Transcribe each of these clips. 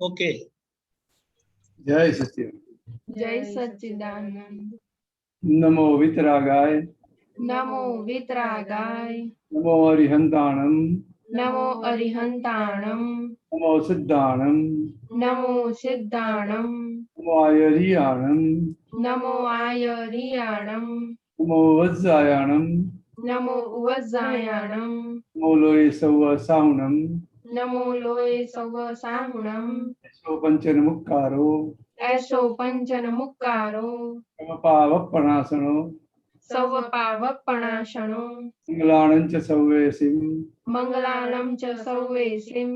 Okay. जय सच्चिदानंद। जय सच्चिदानंद। नमो वितरागाय। नमो वितरागाय। नमो अरिहंताणम। नमो अरिहंताणम। नमो सिद्धाणम। नमो सिद्धाणम। नमो आयरियाणम। नमो आयरियाणम। नमो वज्रायाणम। नमो वज्रायाणम। नमो लोये सव्व साहुणम। नमो लोये सव साहुणम। ऐसो पंचन मुक्कारो। ऐसो पंचन मुक्कारो। समपावपणासनो। सव पावपणाशनो। मंगलाणं च सव्वेसिं। मंगलानं च सव्वेसिं।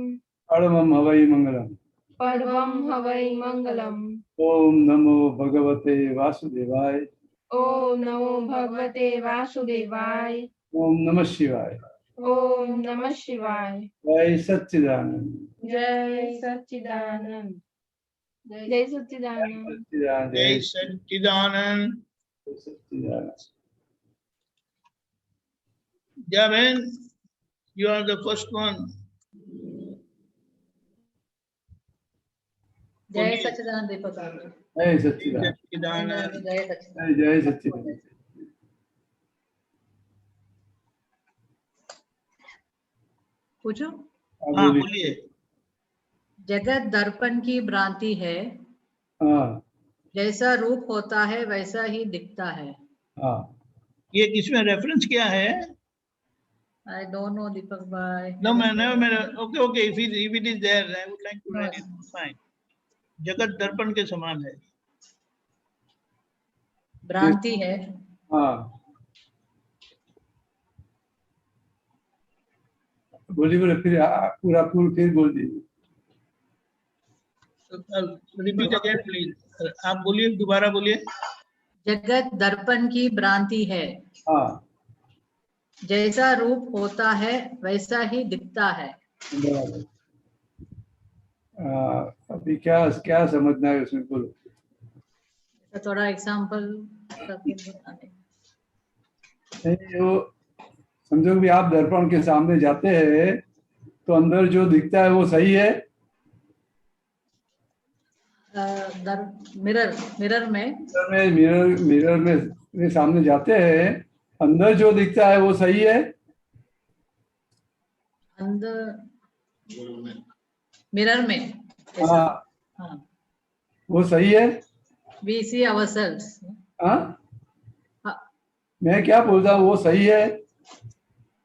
परमं हवै मंगलम्। परमं हवै मंगलम्। ओम नमो भगवते वासुदेवाय। ओम नमो भगवते वासुदेवाय। ओम नमः शिवाय। ओम नमः शिवाय। जय सच्चिदानंद। जय सच्चिदानंद। जय सच्चिदानंद। जय सच्चिदानंद। सच्चिदानंद। Javan, you are the first one. जय सच्चिदानंद दीपक साहब। जय सच्चिदानंद। सच्चिदानंद। जय सच्चिदानंद। जय सच्चिदानंद। पूछो। हाँ बोलिए। जगत दर्पण की भ्रांति है, हाँ जैसा रूप होता है वैसा ही दिखता है। हाँ। ये किसमें रेफरेंस क्या है? आई डोंट नो दीपक भाई। No, मैंने okay. If it is there, I would like to write it. Fine. जगत दर्पण के समान है। भ्रांति है। हाँ बोलिए बोले फिर पूरा फिर बोल दीजिए। Repeat again please. आप बोलिए, दोबारा बोलिए। जगत दर्पण की भ्रांति है, हाँ जैसा रूप होता है वैसा ही दिखता है। बराबर। अभी क्या क्या समझना है उसमें बोलो। थोड़ा एग्जाम्पल करके बताने। नहीं वो समझो भी आप दर्पण के सामने जाते हैं तो अंदर जो दिखता है वो सही है। मिरर में मिरर में सामने जाते हैं, अंदर जो दिखता है वो सही है। अंदर मिरर में हाँ हाँ, वो सही है। we see ourselves। हाँ हाँ, मैं क्या बोल रहा हूँ वो सही है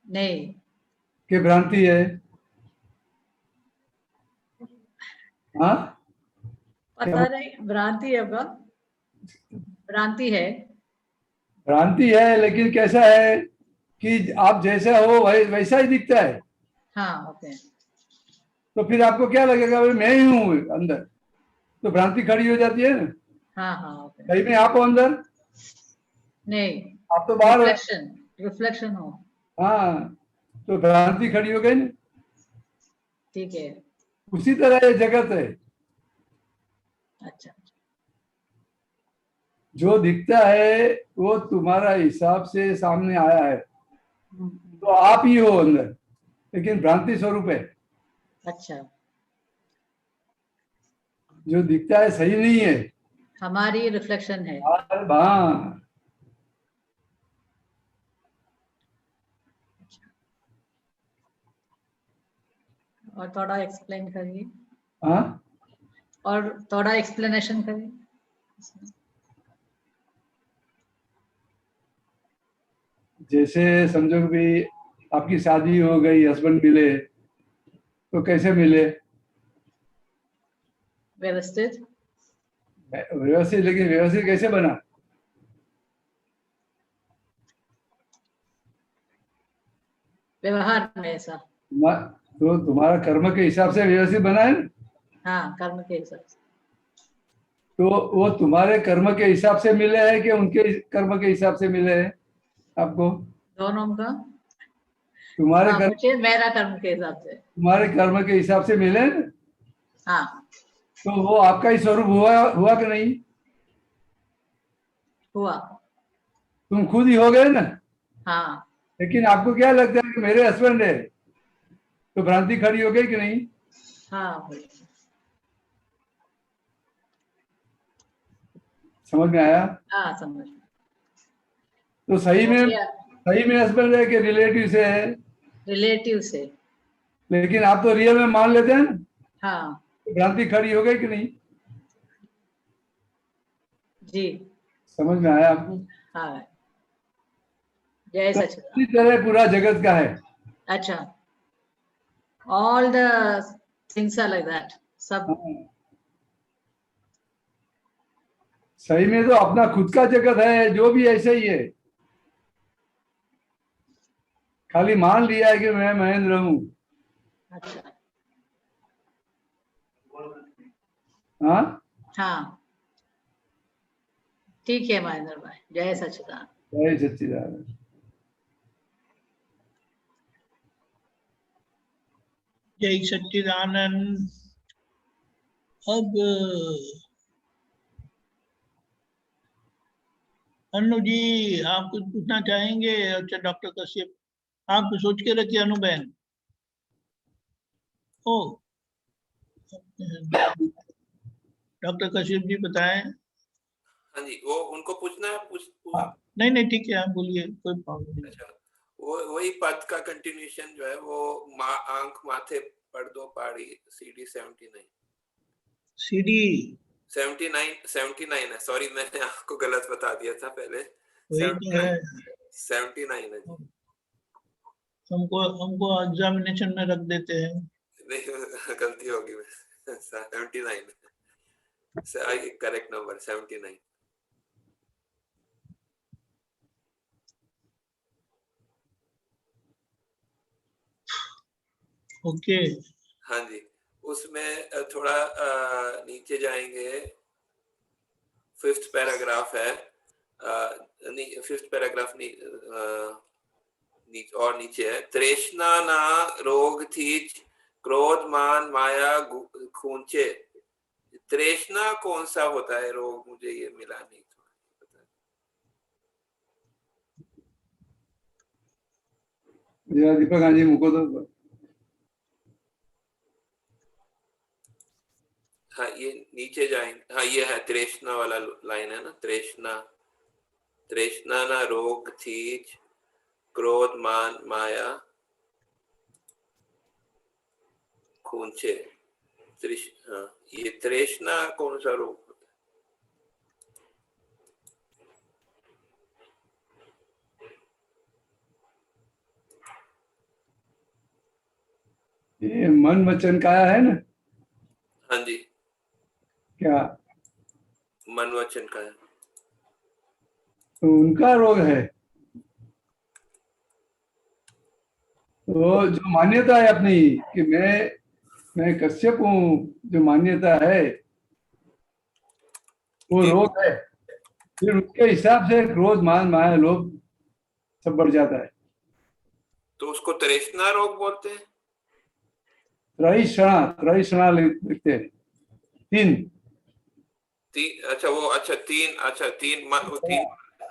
नहीं कि भ्रांति है? हाँ पता नहीं, भ्रांति है का? भ्रांति है। भ्रांति है लेकिन कैसा है कि आप जैसा हो वैसा ही दिखता है। हाँ ओके। तो फिर आपको क्या लगेगा भाई मैं ही हूँ अंदर, तो भ्रांति खड़ी हो जाती है ना। हाँ हाँ ओके। कहीं में आप हो अंदर, नहीं आप तो बाहर हो। रिफ्लेक्शन हो। हाँ तो भ्रांति खड़ी हो गई ना। ठीक है। उसी तरह ये जगत है। अच्छा जो दिखता है वो तुम्हारा हिसाब से सामने आया है, तो आप ही हो अंदर, लेकिन भ्रांति स्वरूप है। अच्छा, जो दिखता है सही नहीं है, हमारी रिफ्लेक्शन है। हाँ और थोड़ा एक्सप्लेन करिए। हाँ और थोड़ा एक्सप्लेनेशन करिए। जैसे समझो कि भी आपकी शादी हो गई, हस्बैंड मिले, तो कैसे मिले? व्यवस्थित। व्यवस्थित, लेकिन व्यवस्थित कैसे बना? व्यवहार में ऐसा। तो तुम्हारा कर्म के हिसाब से व्यवस्थित बना है ना? हाँ कर्म के हिसाब से। तो वो तुम्हारे कर्म के हिसाब से मिले हैं कि उनके कर्म के हिसाब से मिले हैं आपको? दोनों का। तुम्हारे हाँ, मुझे मेरा कर्म के हिसाब से। तुम्हारे कर्म के हिसाब से मिले हैं ना? हाँ तो वो आपका ही स्वरूप हुआ कि नहीं? हुआ। तुम खुद ही हो गए ना। हाँ लेकिन आपको क्या लगता है कि मेरे हस्बैंड है, तो भ्रांति खड़ी हो गई कि नहीं? हाँ समझ में आया? हाँ समझ में। तो सही में हस्बैंड है कि रिलेटिव से है? रिलेटिव से। लेकिन आप तो रियल में मान लेते हैं ना, हाँ तो भ्रांति खड़ी हो गई कि नहीं? जी। समझ में आया आपको? हाँ जय तो सच्चिदानंद। इसी तरह पूरा जगत का है। अच्छा, all the things are like that, सब। हाँ। सही में तो अपना खुद का जगत है, जो भी ऐसे ही है, खाली मान लिया है कि मैं महेंद्र हूँ। अच्छा हाँ हाँ ठीक है महेंद्र भाई, जय सच्चिदानंद। जय सच्चिदानंद। जय सच्चिदानंद। अब अनु जी आप कुछ पूछना चाहेंगे? अच्छा डॉक्टर कश्यप आप सोच के रखिए। अनु बहन ओ डॉक्टर कश्यप जी बताएं। हाँ जी, वो उनको पूछना है, नहीं नहीं ठीक है आप बोलिए, कोई प्रॉब्लम नहीं। अच्छा, वो वही पद का कंटिन्यूएशन जो है वो आंख माथे पढ़ दो पाड़ी CD 79। सीडी 79 है, सॉरी मैंने आपको गलत बता दिया था पहले। वही तो है, 79 है जी। हमको एग्जामिनेशन में रख देते हैं। नहीं गलती होगी, 79 है करेक्ट नंबर 79। ओके हाँ जी, उसमें थोड़ा नीचे जाएंगे, 5th पैराग्राफ है, नहीं 5th पैराग्राफ नहीं, और नीचे है, तृष्णा ना रोग थीच क्रोध मान माया खूंचे। तृष्णा कौन सा होता है रोग, मुझे ये मिला नहीं। दीपक हाँ जी मुझको तो हाँ ये नीचे जाएंगे, हाँ ये है तृष्णा वाला लाइन है ना, तृष्णा ना रोग थीच क्रोध मान माया खूंचे। हाँ ये तृष्णा कौन सा रोग होता ये मन वचन काया है ना? हाँ जी, क्या मन वचन का है, तो उनका रोग है? तो जो मान्यता है अपनी कि मैं कश्यप हूँ, जो मान्यता है वो रोग है। फिर उसके हिसाब से क्रोध मान माया लोभ सब बढ़ जाता है। तो उसको तृष्णा रोग बोलते हैं। त्रैषणा लिखते हैं, तीन। अच्छा वो अच्छा तीन, अच्छा तीन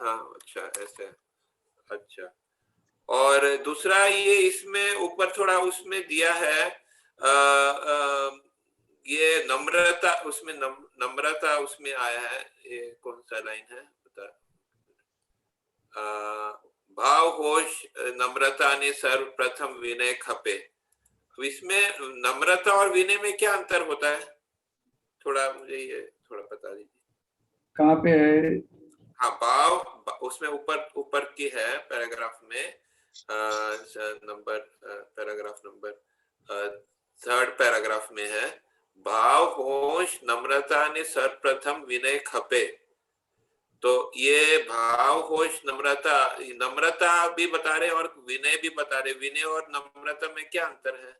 हाँ अच्छा ऐसे, अच्छा। और दूसरा ये इसमें ऊपर थोड़ा उसमें दिया है ये नम्रता, उसमें नम्रता उसमें आया है, ये कौन सा लाइन है बता। भाव होश नम्रता ने सर्वप्रथम विनय खपे। तो इसमें नम्रता और विनय में क्या अंतर होता है, थोड़ा मुझे ये थोड़ा बता दीजिए। कहाँ पे है? हाँ भाव उसमें ऊपर की है पैराग्राफ में, पैराग्राफ नंबर 3rd पैराग्राफ में है, भाव होश नम्रता ने सर्वप्रथम विनय खपे। तो ये भाव होश नम्रता भी बता रहे और विनय भी बता रहे, विनय और नम्रता में क्या अंतर है?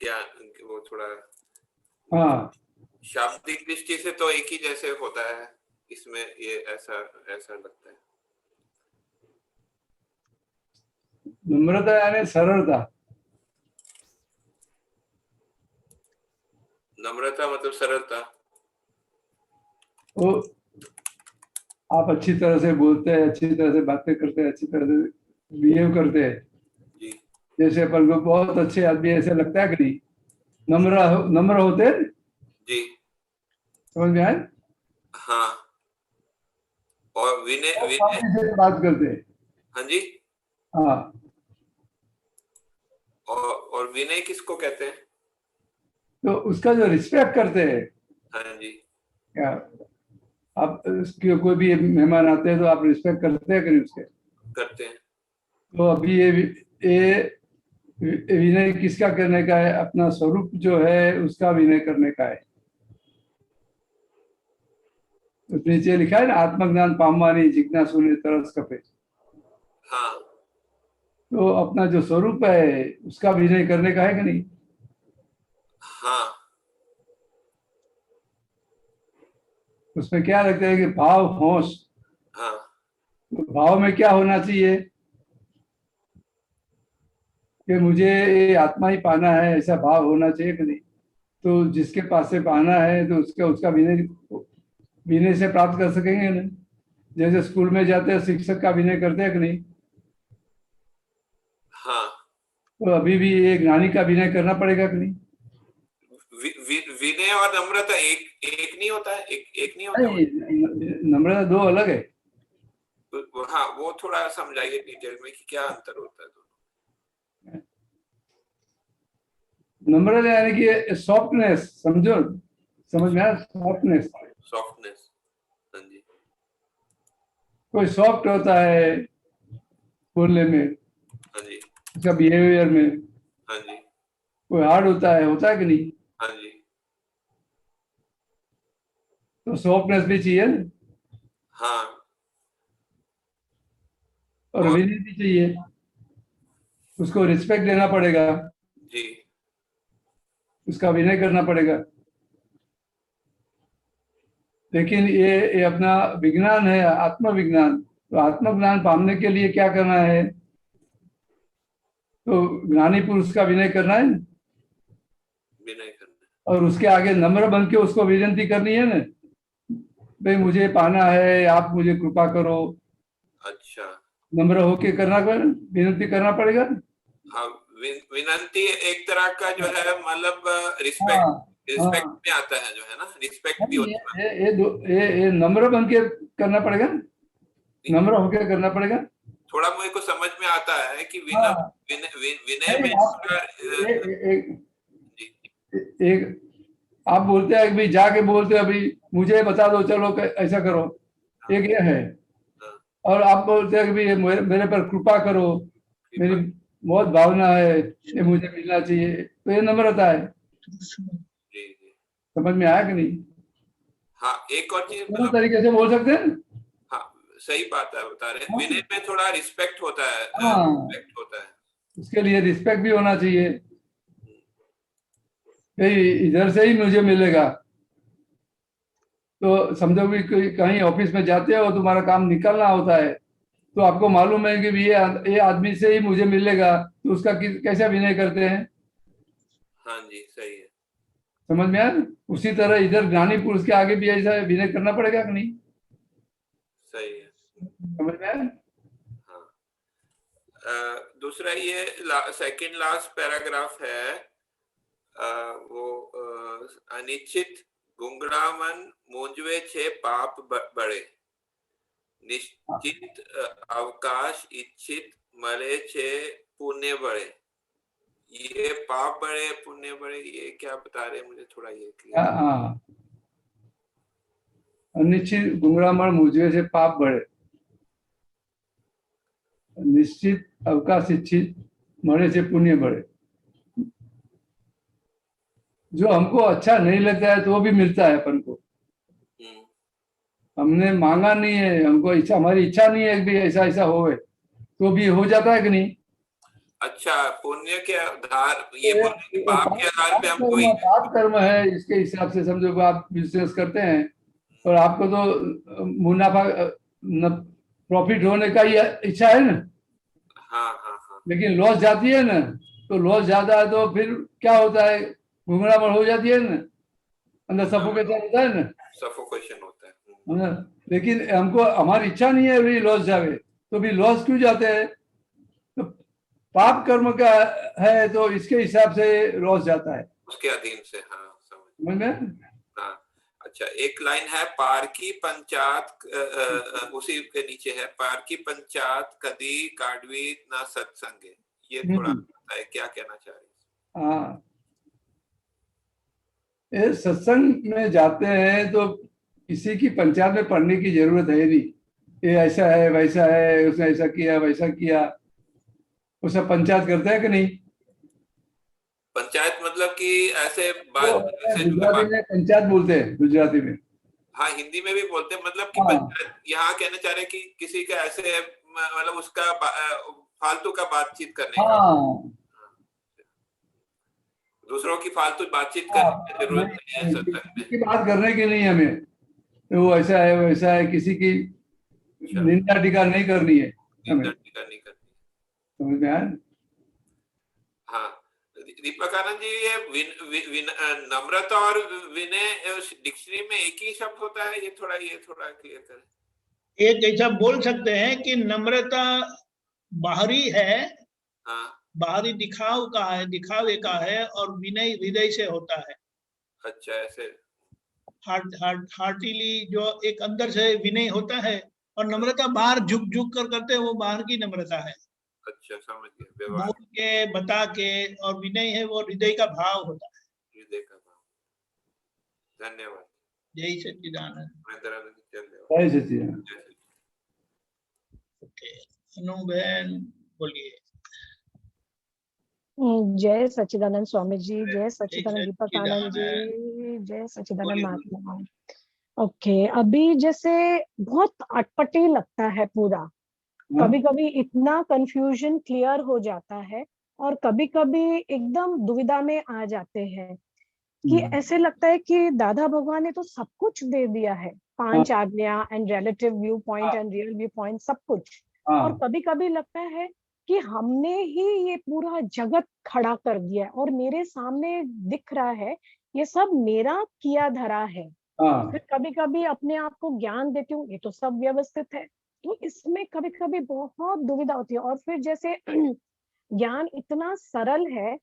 क्या वो थोड़ा हाँ शाब्दिक दृष्टि से तो एक ही जैसे होता है, इसमें ये ऐसा लगता है। नम्रता यानी सरलता। नम्रता मतलब सरलता। तो आप अच्छी तरह से बोलते हैं, अच्छी तरह से बातें करते हैं, अच्छी तरह से बिहेव करते हैं, जी जैसे अपन को बहुत अच्छे आदमी ऐसे लगता है कि नहीं? नम्र होते हैं, जी समझ में आए? हाँ। और विनय विनय शांति से बात करते हैं। हाँ जी। हाँ, और विनय किसको कहते हैं? तो उसका जो रिस्पेक्ट करते हैं, हाँ जी। क्या आप कोई भी मेहमान आते हैं तो आप रिस्पेक्ट करते हैं कि नहीं उसके? करते हैं। तो अभी ये विनय किसका करने का है? अपना स्वरूप जो है उसका विनय करने का है। तो नीचे लिखा है ना, आत्मज्ञान पामवानी जिज्ञासु ने तरस कपे। हाँ तो अपना जो स्वरूप है उसका विनय करने का है कि नहीं? हाँ उसमें क्या लगता है कि भाव होश, हाँ तो भाव में क्या होना चाहिए कि मुझे ये आत्मा ही पाना है, ऐसा भाव होना चाहिए कि नहीं? तो जिसके पास से पाना है तो उसका विनय से प्राप्त कर सकेंगे ना। जैसे स्कूल में जाते हैं, शिक्षक का विनय करते हैं कि नहीं? हाँ। तो अभी भी ये ज्ञानी का विनय करना पड़ेगा कि नहीं? विनय और नम्रता एक नहीं होता है? एक नहीं होता? नहीं, नम्रता दो अलग है। हाँ, वो थोड़ा समझाइए डिटेल में कि क्या अंतर होता है दोनों। नम्रता यानी कि सॉफ्टनेस, समझो, समझ में आया? सॉफ्टनेस। सॉफ्टनेस, हाँ जी। कोई सॉफ्ट होता है बोलने में, हाँ जी। उसका बिहेवियर में। हाँ जी। कोई हार्ड होता है कि नहीं? हाँ जी। तो सॉफ्टनेस भी चाहिए ना, हाँ। और विनय भी चाहिए। उसको रिस्पेक्ट देना पड़ेगा, जी। उसका विनय करना पड़ेगा। लेकिन ये अपना विज्ञान है, आत्मविज्ञान। तो आत्मज्ञान पाने के लिए क्या करना है? तो ज्ञानी पुरुष का विनय करना है ना, विनय करना। और उसके आगे नम्र बन के उसको विनती करनी है ना, भाई मुझे पाना है, आप मुझे कृपा करो। अच्छा। नम्र होके करना, विनती करना पड़ेगा। हाँ, विनंती एक तरह का जो है, मतलब रिस्पेक्ट, हाँ, रिस्पेक्ट हाँ। में आता है जो है ना, रिस्पेक्ट भी होता है। ये नम्र बन के करना पड़ेगा, नम्र होके करना पड़ेगा। थोड़ा मुझे को समझ में आता है कि हाँ, विनय में नहीं, आप थोड़ा, जी। एक आप बोलते हैं कि भाई जाके बोलते हैं अभी मुझे बता दो, चलो ऐसा करो, एक ये है। हाँ, और आप बोलते हैं कि भाई मेरे पर कृपा करो, मेरी बहुत भावना है, ये मुझे मिलना चाहिए, तो ये नम्रता है। जी जी। समझ में आया कि नहीं? हाँ, एक और चीज दोनों तरीके से बोल सकते हैं। हाँ, सही बात है, बता रहे हैं। हाँ। विनय में थोड़ा रिस्पेक्ट होता है, हाँ, रिस्पेक्ट होता है। उसके लिए रिस्पेक्ट भी होना चाहिए, भाई इधर से ही मुझे मिलेगा। तो समझो भी कहीं ऑफिस में जाते हो, तुम्हारा काम निकलना होता है, तो आपको मालूम है कि ये आदमी से ही मुझे मिलेगा, तो उसका कैसा विनय करते हैं? हाँ जी, सही है। समझ में आया? उसी तरह इधर ज्ञानी पुरुष के आगे भी ऐसा विनय करना पड़ेगा कि नहीं? सही है। समझ में आया? हाँ। दूसरा ये सेकंड लास्ट पैराग्राफ है, वो अनिश्चित गुंगड़ामन मूंझवे छे पाप बड़े, निश्चित अवकाश इच्छित मरे छे पुण्य बड़े। ये पाप बड़े पुण्य बड़े, ये क्या बता रहे हैं? मुझे थोड़ा ये क्लियर। हाँ, अनिश्चित गुंगड़ामण मुझे से पाप बढ़े, निश्चित अवकाश इच्छित मरे से पुण्य बढ़े। जो हमको अच्छा नहीं लगता है तो वो भी मिलता है अपन को। हमने मांगा नहीं है, हमको इच्छा, हमारी इच्छा नहीं है कि ऐसा ऐसा होवे, तो भी हो जाता है कि नहीं? अच्छा, पुण्य के आधार, ये बोल रहे कि पाप के आधार पे हमको पाप कर्म है, इसके हिसाब से समझो कि आप बिजनेस करते हैं और आपको तो मुनाफा प्रॉफिट होने का ही इच्छा है ना। हाँ हाँ हाँ। लेकिन लॉस जाती है ना, तो लॉस ज्यादा है तो फिर क्या होता है, घुंघरामण हो जाती है ना, अंदर सफोकेशन होता है ना। सफोकेशन होता है। हाँ, लेकिन हमको हमारी इच्छा नहीं है भी लॉस जावे, तो भी लॉस क्यों जाते हैं? तो पाप कर्म का है तो इसके हिसाब से लॉस जाता है। उसके अधीन से, हाँ समझ। समझ में? हाँ अच्छा, एक लाइन है पारकी पंचायत, उसी के नीचे है पारकी पंचायत कदी काडवी ना सत्संगे, ये थोड़ा बताए क्या कहना चाह रही है? हाँ, ये सत्संग में जाते हैं तो किसी की पंचायत में पढ़ने की जरूरत है नहीं, ये ऐसा है वैसा है, उसने ऐसा किया वैसा किया, वो सब पंचायत करते हैं कि नहीं? पंचायत मतलब कि ऐसे तो गुजराती में पंचायत बोलते हैं, गुजराती में। हाँ हिंदी में भी बोलते हैं, मतलब कि हाँ। पंचायत यहाँ कहना चाह रहे हैं कि किसी का ऐसे मतलब उसका फालतू का बातचीत करने का, हाँ, दूसरों की फालतू बातचीत करने की जरूरत नहीं है सत्संग में। किसी की बात करने की नहीं हमें, तो वो ऐसा है वैसा है, किसी की निंदा टीका नहीं करनी है हमें, टीका नहीं करनी। समझ में आया? हाँ दीपक आनंद जी, ये नम्रता और विनय डिक्शनरी में एक ही शब्द होता है, ये थोड़ा क्लियर करें। एक ऐसा बोल सकते हैं कि नम्रता बाहरी है, हाँ बाहरी दिखावे का है, और विनय हृदय से होता है। अच्छा, ऐसे हार्टिली जो एक अंदर से विनय होता है, और नम्रता बाहर झुक कर करते हैं, वो बाहर की नम्रता है, अच्छा समझ गया, व्यवहार बोल के बता के, और विनय है वो हृदय का भाव होता है। हृदय का भाव। धन्यवाद। जय सच्चिदानंद। जय सच्चिदानंद। ओके, अनु बहन बोलिए। जय सच्चिदानंद स्वामी जी, जय सच्चिदानंद जय दीपक आनंद सच्चिदानंद। जी, जय सच्चिदानंद बोलिए, महात्मा। ओके, अभी जैसे बहुत अटपटी लगता है पूरा, कभी कभी इतना कंफ्यूजन क्लियर हो जाता है, और कभी कभी एकदम दुविधा में आ जाते हैं कि ऐसे लगता है कि दादा भगवान ने तो सब कुछ दे दिया है, 5 आज्ञा and relative view point and real view point, सब कुछ। और कभी कभी लगता है कि हमने ही ये पूरा जगत खड़ा कर दिया है, और मेरे सामने दिख रहा है ये सब मेरा किया धरा है। फिर कभी कभी अपने आप को ज्ञान देती हूँ, ये तो सब व्यवस्थित है, तो इसमें कभी कभी बहुत दुविधा होती है। और फिर जैसे ज्ञान इतना सरल है,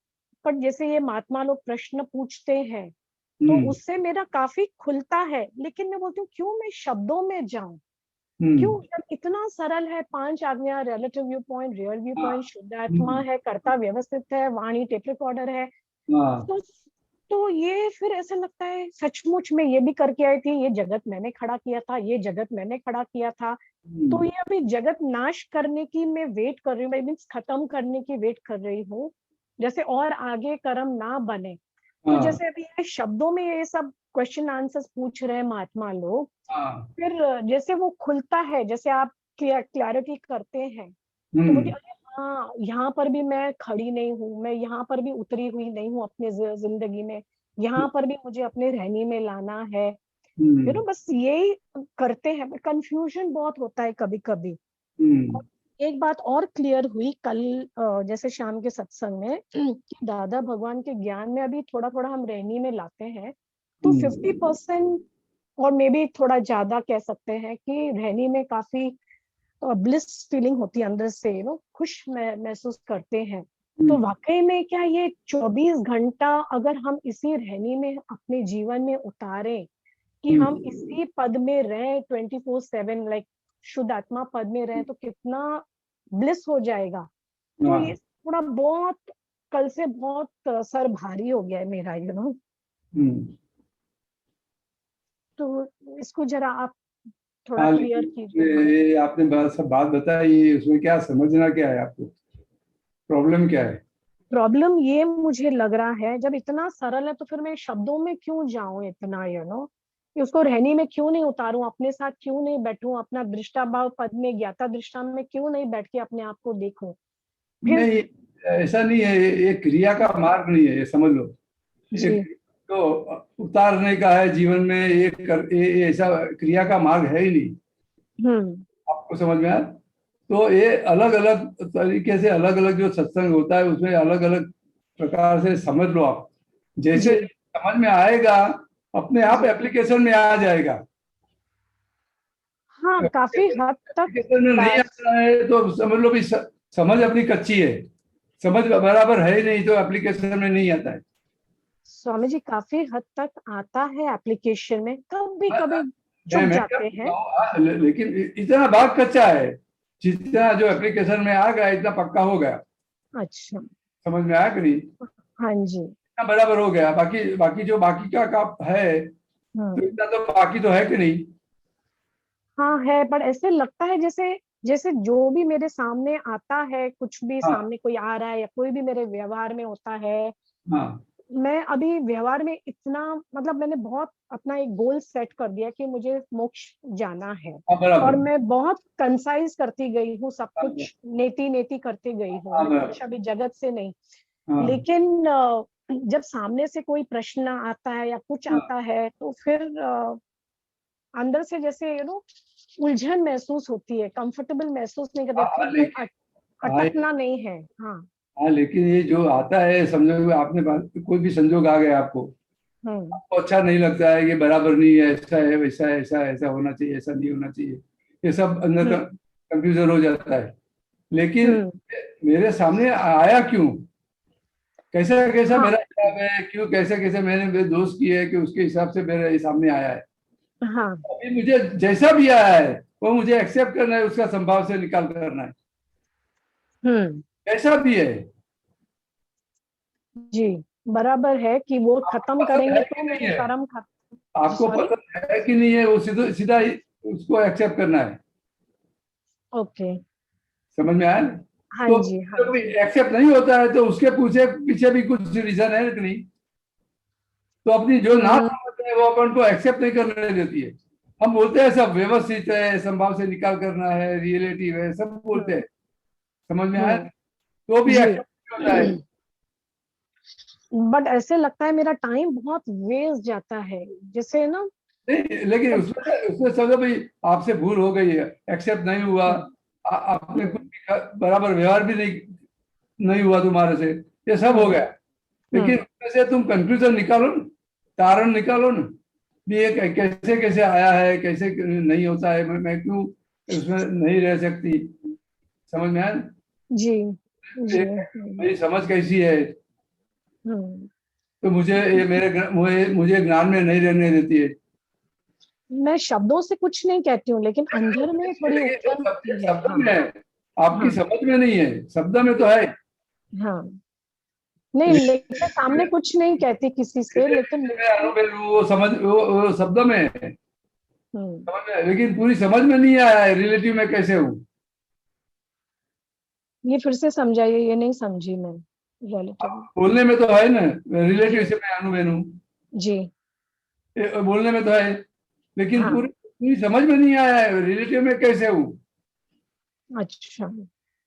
पर जैसे ये महात्मा लोग प्रश्न पूछते हैं तो उससे मेरा काफी खुलता है, लेकिन मैं बोलती हूँ क्यों मैं शब्दों में जाऊं, क्यों, जब इतना सरल है, 5 आज्ञा, relative view point, real view point, शुद्ध आत्मा है, कर्ता व्यवस्थित है, वाणी टेप रिकॉर्डर है, तो ये फिर ऐसा लगता है सचमुच में ये भी करके आई थी, ये जगत मैंने खड़ा किया था, ये जगत मैंने खड़ा किया था। तो ये अभी जगत नाश करने की मैं वेट कर रही हूँ, मीन्स खत्म करने की वेट कर रही हूँ, जैसे और आगे कर्म ना बने। तो जैसे अभी ये शब्दों में ये सब क्वेश्चन आंसर्स पूछ रहे हैं महात्मा लोग, फिर जैसे वो खुलता है, जैसे आप क्लैरिटी करते हैं, तो मुझे हाँ, यहाँ पर भी मैं खड़ी नहीं हूँ, मैं यहाँ पर भी उतरी हुई नहीं हूँ अपने जिंदगी में, यहाँ पर भी मुझे अपने रहने में लाना है, बस यही करते हैं। कंफ्यूजन बहुत होता है कभी कभी। एक बात और क्लियर हुई कल, जैसे शाम के सत्संग में, कि दादा भगवान के ज्ञान में अभी थोड़ा थोड़ा हम रहनी में लाते हैं, तो 50% और मे भी थोड़ा ज्यादा कह सकते हैं कि रहनी में काफी ब्लिस फीलिंग होती है अंदर से, खुश महसूस करते हैं। तो वाकई में क्या ये 24 घंटा अगर हम इसी रहनी में अपने जीवन में उतारें, कि हम इसी पद में रहें 24/7, लाइक शुद्ध आत्मा पद में रहें, तो कितना ब्लिस हो जाएगा। तो ये थोड़ा बहुत कल से बहुत सर भारी हो गया है मेरा, तो इसको जरा आप थोड़ा क्लियर कीजिए। आपने सब बात बताई, उसमें क्या समझना क्या है आपको, प्रॉब्लम क्या है? प्रॉब्लम ये मुझे लग रहा है, जब इतना सरल है तो फिर मैं शब्दों में क्यों जाऊं इतना, कि उसको रहनी में क्यों नहीं उतारूं, अपने साथ क्यों नहीं बैठूं, अपना दृष्टा भाव पद में, ज्ञाता दृष्टा में क्यों नहीं बैठ के अपने आप को देखूं। नहीं, ऐसा नहीं है, ये क्रिया का मार्ग नहीं है, ये समझ लो। तो उतारने का है जीवन में, ये ऐसा क्रिया का मार्ग है ही नहीं। आपको समझ में आया? तो ये अलग अलग तरीके से, अलग अलग जो सत्संग होता है उसमें अलग अलग प्रकार से समझ लो आप, जैसे समझ में आएगा अपने आप एप्लीकेशन में आ जाएगा। हाँ, काफी हद तक में नहीं आता है तो समझ लो भी समझ अपनी कच्ची है, समझ बराबर है ही नहीं, तो एप्लीकेशन में नहीं आता है। स्वामी जी काफी हद तक आता है एप्लीकेशन में, कभी कभी चुक मैं जाते हैं। लेकिन इतना भाग कच्चा है, जितना जो एप्लीकेशन में आ गया इतना पक्का हो गया। अच्छा, समझ में आया कि नहीं? हाँ जी। इतना बराबर हो गया, बाकी बाकी जो बाकी का काम है तो इतना तो बाकी तो है कि नहीं? हाँ है, पर ऐसे लगता है जैसे जैसे जो भी मेरे सामने आता है, कुछ भी हाँ। सामने कोई आ रहा है या कोई भी मेरे व्यवहार में होता है, हाँ मैं अभी व्यवहार में इतना, मतलब मैंने बहुत अपना एक गोल सेट कर दिया कि मुझे मोक्ष जाना है, हाँ, बराबर। और मैं बहुत कंसाइज करती गई हूँ, सब हाँ, कुछ नेति नेति करती गई हूँ, हाँ, मैं बराबर। हमेशा भी जगत से नहीं। हाँ, लेकिन जब सामने से कोई प्रश्न आता है या कुछ हाँ। आता है तो फिर अंदर से जैसे उलझन महसूस होती है, कंफर्टेबल महसूस नहीं करते, हाँ, फिर वो अटकना नहीं है। हाँ। हाँ, लेकिन ये जो आता है, समझो आपने बात, कोई भी संजोग आ गया आपको, आपको अच्छा नहीं लगता है, ये बराबर नहीं है, ऐसा है वैसा है, ऐसा ऐसा होना चाहिए, ऐसा नहीं होना चाहिए, ये सब अंदर का कंफ्यूजन हो जाता है। लेकिन मेरे सामने आया क्यों, कैसा कैसा मेरा हिसाब है, क्यों कैसे कैसे मैंने दोस्त किए है कि उसके हिसाब से मेरे सामने आया है। हाँ। अभी मुझे जैसा भी आया है वो मुझे एक्सेप्ट करना है, उसका संभाव से निकाल करना है, कैसा भी है। जी, बराबर है कि वो खत्म करेंगे तो नहीं मेरे है, कर्म खत्म। आपको पसंद है कि नहीं है, वो सीधा सीधा ही उसको एक्सेप्ट करना है। ओके, समझ में आया? हाँ तो जी, हाँ जब एक्सेप्ट नहीं होता है तो उसके पीछे भी कुछ रीजन है कि नहीं? तो अपनी जो ना समझ है वो अपन को एक्सेप्ट नहीं करने देती है। हम बोलते हैं सब व्यवस्थित है, संभाव से निकाल करना है, रियलिटिव है, सब बोलते हैं। समझ में आया? तो भी एक्सेप्ट होता है। बट ऐसे लगता है मेरा टाइम बहुत वेस्ट जाता है, जैसे ना। नहीं, लेकिन उसमें समझो भाई आपसे भूल हो गई है, एक्सेप्ट नहीं हुआ, आपने कुछ बराबर व्यवहार भी नहीं हुआ तुम्हारे से, ये सब हो गया। लेकिन उसमें से तुम कंक्लूजन निकालो ना, तारण निकालो ना, भी ये कैसे कैसे आया है, कैसे नहीं होता है, मैं क्यों उसमें नहीं रह सकती। समझ में आया? जी, जी। मेरी समझ कैसी है, तो मुझे ये मुझे ज्ञान में नहीं रहने देती है। मैं शब्दों से कुछ नहीं कहती हूँ, लेकिन अंदर में थोड़ी उलझन होती है। शब्द में है, आपकी समझ में नहीं है, शब्द में तो है। हाँ, नहीं, लेकिन सामने कुछ नहीं कहती किसी से, लेकिन वो समझ वो शब्द में है, समझ में, लेकिन पूरी समझ में नहीं आया है रिलेटिव में कैसे हूँ। ये फिर से समझाइए, ये नहीं समझी मैं। रिलेटिव बोलने में तो है ना, रिलेटिव से मैं अनुभव हूँ, जी, बोलने में तो है, लेकिन पूरी समझ में नहीं आया है रिलेटिव में कैसे हूँ। अच्छा,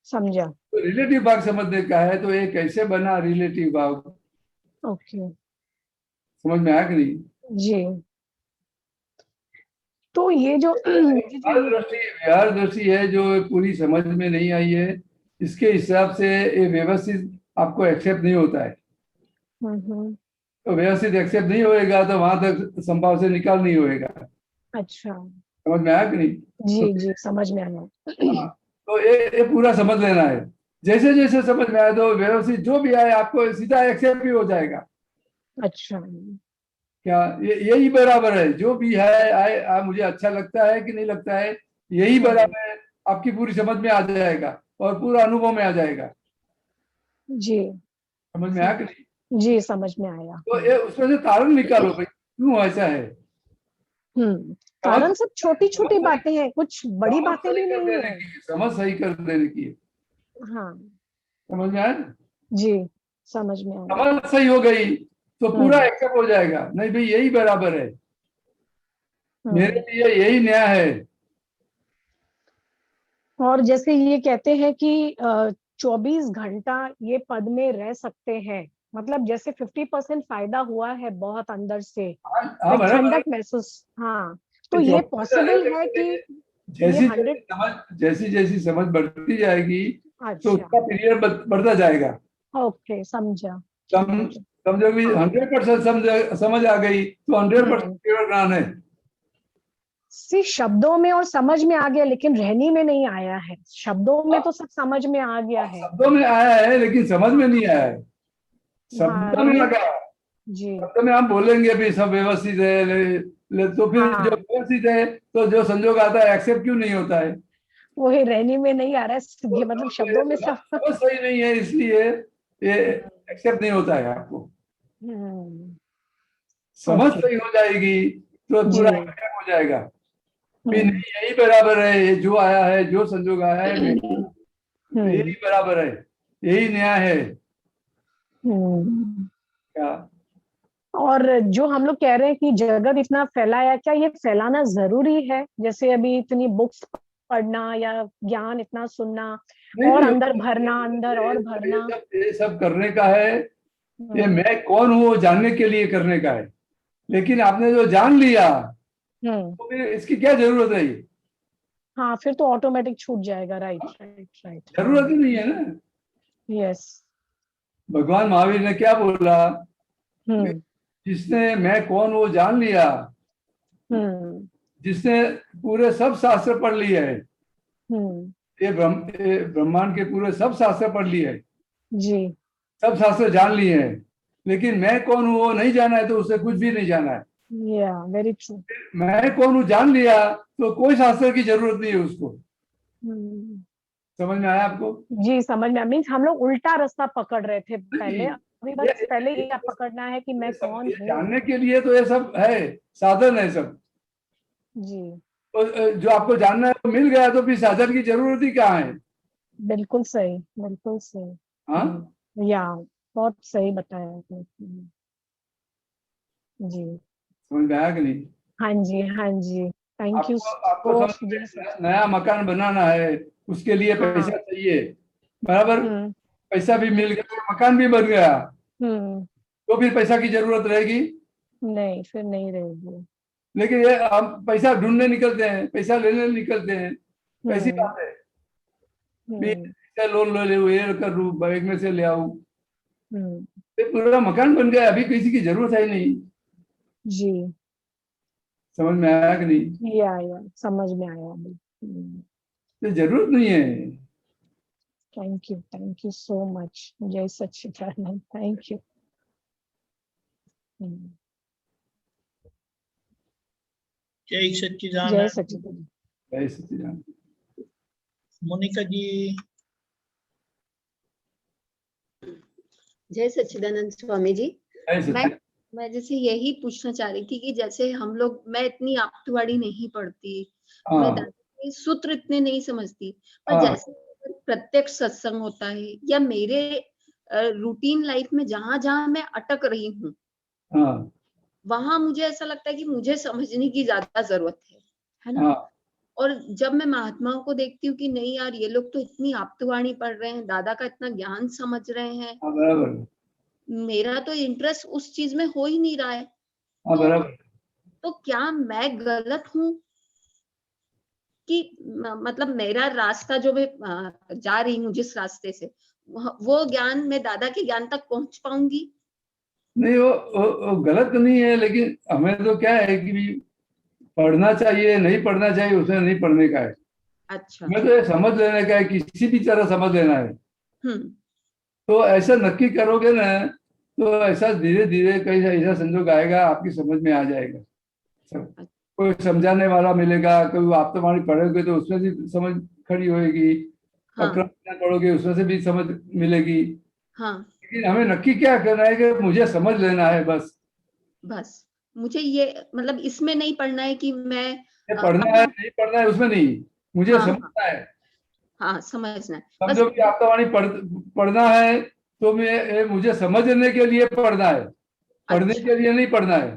समझा। तो रिलेटिव भाग समझने का है, तो ये कैसे बना रिलेटिव भाग। ओके, समझ में आया कि नहीं? जी। तो ये जो व्यवहार दृष्टि है जो पूरी समझ में नहीं आई है, इसके हिसाब से ये व्यवस्थित आपको एक्सेप्ट नहीं होता है। तो व्यवस्थित एक्सेप्ट नहीं होएगा तो वहां तक संभाव से निकाल नहीं होएगा। अच्छा, समझ में आया कि नहीं? जी, जी, समझ में आया। तो ये पूरा समझ लेना है। जैसे जैसे समझ में आए तो व्यवस्थित जो भी आए आपको सीधा एक्सेप्ट भी हो जाएगा। अच्छा, क्या यही बराबर है, जो भी है आए मुझे अच्छा लगता है कि नहीं लगता है, यही बराबर है, आपकी पूरी समझ में आ जाएगा और पूरा अनुभव में आ जाएगा। जी, समझ में आया कि नहीं? जी, समझ में आया। तो ये उसमें से कारण निकालो भाई, क्यों ऐसा है। कारण सब छोटी छोटी बातें हैं, कुछ बड़ी बातें भी नहीं है। समझ सही कर देने की। हाँ, समझ में आया? जी, समझ में आया। समझ सही हो गई तो पूरा एक्सेप्ट हो जाएगा, नहीं भाई यही बराबर है, मेरे लिए यही न्याय है। और जैसे ये कहते हैं कि 24 घंटा ये पद में रह सकते हैं, मतलब जैसे 50% फायदा हुआ है बहुत अंदर से, ठंडक महसूस। हाँ, तो ये पॉसिबल है कि जैसी जैसी समझ बढ़ती जाएगी तो उसका पीरियड बढ़ता जाएगा। ओके, समझा। समझो भी 100% समझ आ गई तो 100% केवल ज्ञान है। शब्दों में और समझ में आ गया, लेकिन रहनी में नहीं आया है। शब्दों में तो सब समझ में आ गया है, शब्दों में आया है लेकिन समझ में नहीं आया है, शब्द में लगा जी शब्द में हम बोलेंगे भी सब व्यवस्थित है तो फिर हाँ। जो व्यवस्थित है तो जो संजोग आता है एक्सेप्ट क्यों नहीं होता है? वही रहने में नहीं आ रहा है, ये मतलब शब्दों में सब। समझ सही नहीं है इसलिए ये एक्सेप्ट नहीं होता है आपको। हम्म, समझ ओके सही हो जाएगी तो जी पूरा एक्सेप्ट हो जाएगा भी हम्म, नहीं यही बराबर है, ये जो आया है जो संजोग आया है यही बराबर है, यही न्याय है हम्म। क्या? और जो हम लोग कह रहे हैं कि जगत इतना फैलाया, क्या ये फैलाना जरूरी है? जैसे अभी इतनी बुक्स पढ़ना या ज्ञान इतना सुनना नहीं और नहीं, अंदर भरना, अंदर और भरना। ये सब करने का है, ये हम्म मैं कौन हूँ वो जानने के लिए करने का है। लेकिन आपने जो जान लिया हम्म, तो फिर इसकी क्या जरूरत है? ये हाँ फिर तो ऑटोमेटिक छूट जाएगा। राइट राइट राइट, जरूरत ही नहीं है ना। यस। भगवान महावीर ने क्या बोला? हम्म जिसने मैं कौन वो जान लिया, हम्म जिसने पूरे सब शास्त्र पढ़ लिए है, हम्म, ये ब्रह्मांड के पूरे सब शास्त्र पढ़ लिए है, जी सब शास्त्र जान लिए हैं, लेकिन मैं कौन हूँ वो नहीं जाना है तो उससे कुछ भी नहीं जाना है। या वेरी ट्रू। मैं कौन हूँ जान लिया तो कोई शास्त्र की जरूरत नहीं है उसको। समझ में आया आपको? जी समझ में, मीन्स हम लोग उल्टा रास्ता पकड़ रहे थे पहले, नहीं, अभी ये बस पहले ये पकड़ना है कि मैं कौन ये हूँ। जानने के लिए तो ये सब है, साधन है सब। जी तो जो आपको जानना है वो मिल गया तो फिर साधन की जरूरत ही कहाँ है? बिल्कुल सही, बिल्कुल सही। हाँ, या बहुत सही बताया आपने। जी समझ में आया कि नहीं? हाँ जी हाँ जी, थैंक यू आपको आपको सो समझ जय में नया मकान बनाना है, उसके लिए हाँ पैसा चाहिए, बराबर? हम्म पैसा भी मिल गया, मकान भी बन गया, हम्म, तो फिर पैसा की जरूरत रहेगी? नहीं फिर नहीं रहेगी। लेकिन ये हम पैसा ढूंढने निकलते हैं, पैसा लेने निकलते हैं, ऐसी हम्म बात है भी हम्म लोन ले लूं, ये कर लूं, बैंक में से ले आऊं, हम्म, फिर पूरा मकान बन गया, अभी किसी की जरूरत है ही नहीं। जी समझ में आया कि नहीं? या समझ में आया अभी। तो जरूरत नहीं है। थैंक यू सो मच, जय सच्चिदानंद, थैंक यू। जय जय सच्चिदानंद। सच्चिदानंद। जय सच्चिदानंद। मोनिका जी। जय सच्चिदानंद स्वामी जी। जय मैं सच्चिदानंद। मैं जैसे यही पूछना चाह रही थी कि जैसे हम लोग, मैं इतनी आपतवाणी नहीं पढ़ती, मैं हाँ दादा के सूत्र इतने नहीं समझती, पर हाँ जैसे प्रत्यक्ष सत्संग होता है या मेरे रूटीन लाइफ में जहां जहां मैं अटक रही हूँ, हाँ वहां मुझे ऐसा लगता है कि मुझे समझने की ज्यादा जरूरत है ना। हाँ और जब मैं महात्माओं को देखती हूँ कि नहीं यार, ये लोग तो इतनी आप्तवाणी पढ़ रहे हैं, दादा का इतना ज्ञान समझ रहे हैं, हाँ, बराबर। मेरा तो इंटरेस्ट उस चीज में हो ही नहीं रहा है। हाँ तो बराबर। तो क्या मैं गलत हूँ कि मतलब मेरा रास्ता जो मैं जा रही हूँ जिस रास्ते से, वो ज्ञान मैं दादा के ज्ञान तक पहुंच पाऊंगी? नहीं वो गलत नहीं है, लेकिन हमें तो क्या है कि भी पढ़ना चाहिए नहीं पढ़ना चाहिए उसमें नहीं पढ़ने का है, अच्छा। हमें तो ये समझ लेने का है, किसी भी तरह समझ लेना है। हम्म तो ऐसा नक्की करोगे ना तो ऐसा धीरे धीरे कहीं ऐसा संजोग आएगा, आपकी समझ में आ जाएगा सब। कोई समझाने वाला मिलेगा, कोई आप तुम्हारी पढ़ोगे तो उसमें भी समझ खड़ी होएगी, हाँ अक्रम पढ़ोगे उसमें से भी समझ मिलेगी। हाँ, लेकिन हमें नक्की क्या करना है कि मुझे समझ लेना है बस। बस मुझे ये मतलब इसमें नहीं पढ़ना है कि मैं ये पढ़ना है अब नहीं पढ़ना है उसमें नहीं, मुझे हाँ हाँ समझना है। हाँ, समझना है बस। समझो कि आपका पढ़ना है तो मुझे समझने के लिए पढ़ना है, पढ़ने अच्छा, के लिए नहीं पढ़ना है।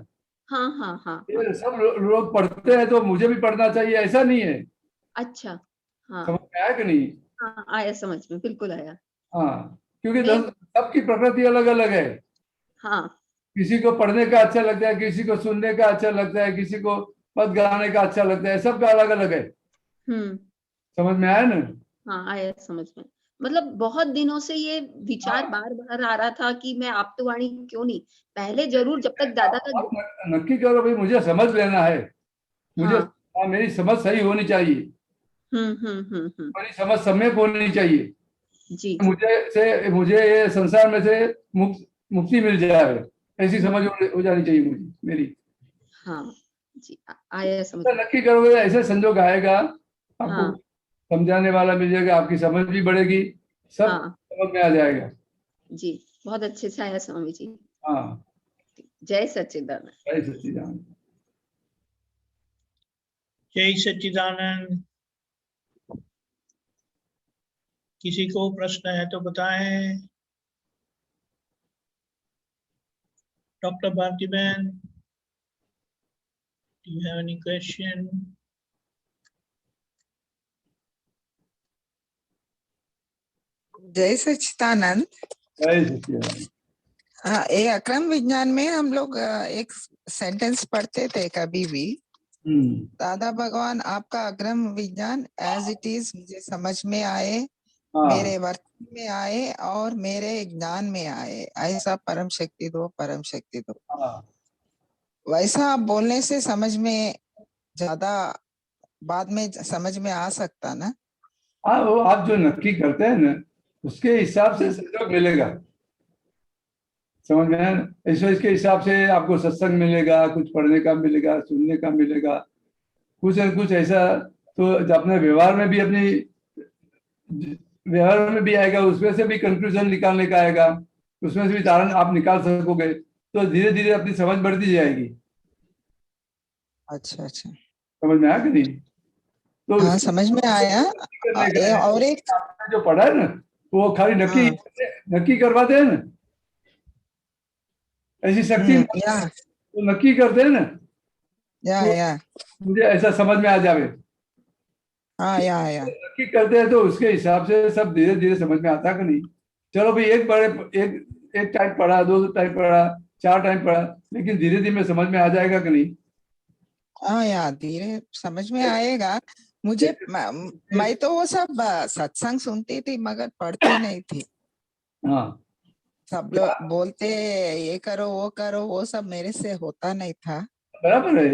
हाँ हाँ हाँ हाँ, ये सब लोग पढ़ते हैं तो मुझे भी पढ़ना चाहिए, ऐसा नहीं है। अच्छा, हाँ समझ में आया कि नहीं? हाँ, आया समझ में, बिल्कुल आया। हाँ, क्योंकि मैं सबकी प्रकृति अलग अलग है। हाँ किसी को पढ़ने का अच्छा लगता है, किसी को सुनने का अच्छा लगता है, किसी को पद गाने का अच्छा लगता है, सबका अलग अलग है। हम्म, समझ में आया ना? हाँ आया समझ में। मतलब बहुत दिनों से ये विचार हाँ, बार बार आ रहा था कि मैं आपतवाणी क्यों नहीं, पहले जरूर जब तक दादा का आप नक्की करो भाई मुझे समझ लेना है, मुझे हाँ, मेरी समझ सही होनी चाहिए, मेरी समझ सम्यक होनी चाहिए, जी मुझे ये संसार में से मुक्ति मिल जाए, ऐसी समझ हो जानी चाहिए मुझे, मेरी। हाँ जी, आया समझ। तो नक्की करोगे ऐसे संजोग आएगा, आपको हाँ समझाने वाला मिल जाएगा, आपकी समझ भी बढ़ेगी, सब हाँ समझ में आ जाएगा। जी, बहुत अच्छे से आया स्वामी जी। हाँ, जय सच्चिदानंद। जय सच्चिदानंद। जय सच्चिदानंद। किसी को प्रश्न है तो बताएं। डॉक्टर भारती बहन, do you have any question? जय सच्चिदानंद। जय सच्चिदानंद। हाँ, ये अक्रम विज्ञान में हम लोग एक सेंटेंस पढ़ते थे कभी भी, दादा भगवान आपका अग्रम विज्ञान एज इट इज मुझे समझ में आए, मेरे वर्तन में आए और मेरे ज्ञान में आए, ऐसा परम शक्ति दो, परम शक्ति दो। वैसा आप बोलने से समझ में ज्यादा बाद में समझ में आ सकता ना। हाँ, वो आप जो नक्की करते हैं ना, उसके हिसाब से संजोग मिलेगा, समझ में आया ना। इसके हिसाब से आपको सत्संग मिलेगा, कुछ पढ़ने का मिलेगा, सुनने का मिलेगा, कुछ न कुछ ऐसा। तो अपने व्यवहार में भी, अपनी व्यवहार में भी आएगा, उसमें से भी कंक्लूजन निकालने का आएगा, उसमें से भी तारण आप निकाल सकोगे, तो धीरे धीरे अपनी समझ बढ़ती जाएगी। अच्छा अच्छा, समझ में आया कि नहीं? तो हाँ समझ में आया। और एक जो पढ़ा है ना, वो खाली नक्की नक्की करवाते हैं ना, ऐसी शक्ति तो नक्की करते हैं ना, या मुझे ऐसा समझ में आ जावे। हाँ या नक्की करते हैं तो उसके हिसाब से सब धीरे धीरे समझ में आता कि नहीं। चलो भाई, एक टाइम पढ़ा, 2 टाइम पढ़ा, 4 टाइम पढ़ा, लेकिन धीरे धीरे समझ में आ जाएगा कि नहीं। हाँ यार, धीरे समझ में आएगा। मुझे मैं तो वो सब सत्संग सुनती थी मगर पढ़ती नहीं थी। हाँ, सब लोग बोलते ये करो वो करो, वो सब मेरे से होता नहीं था। बराबर है,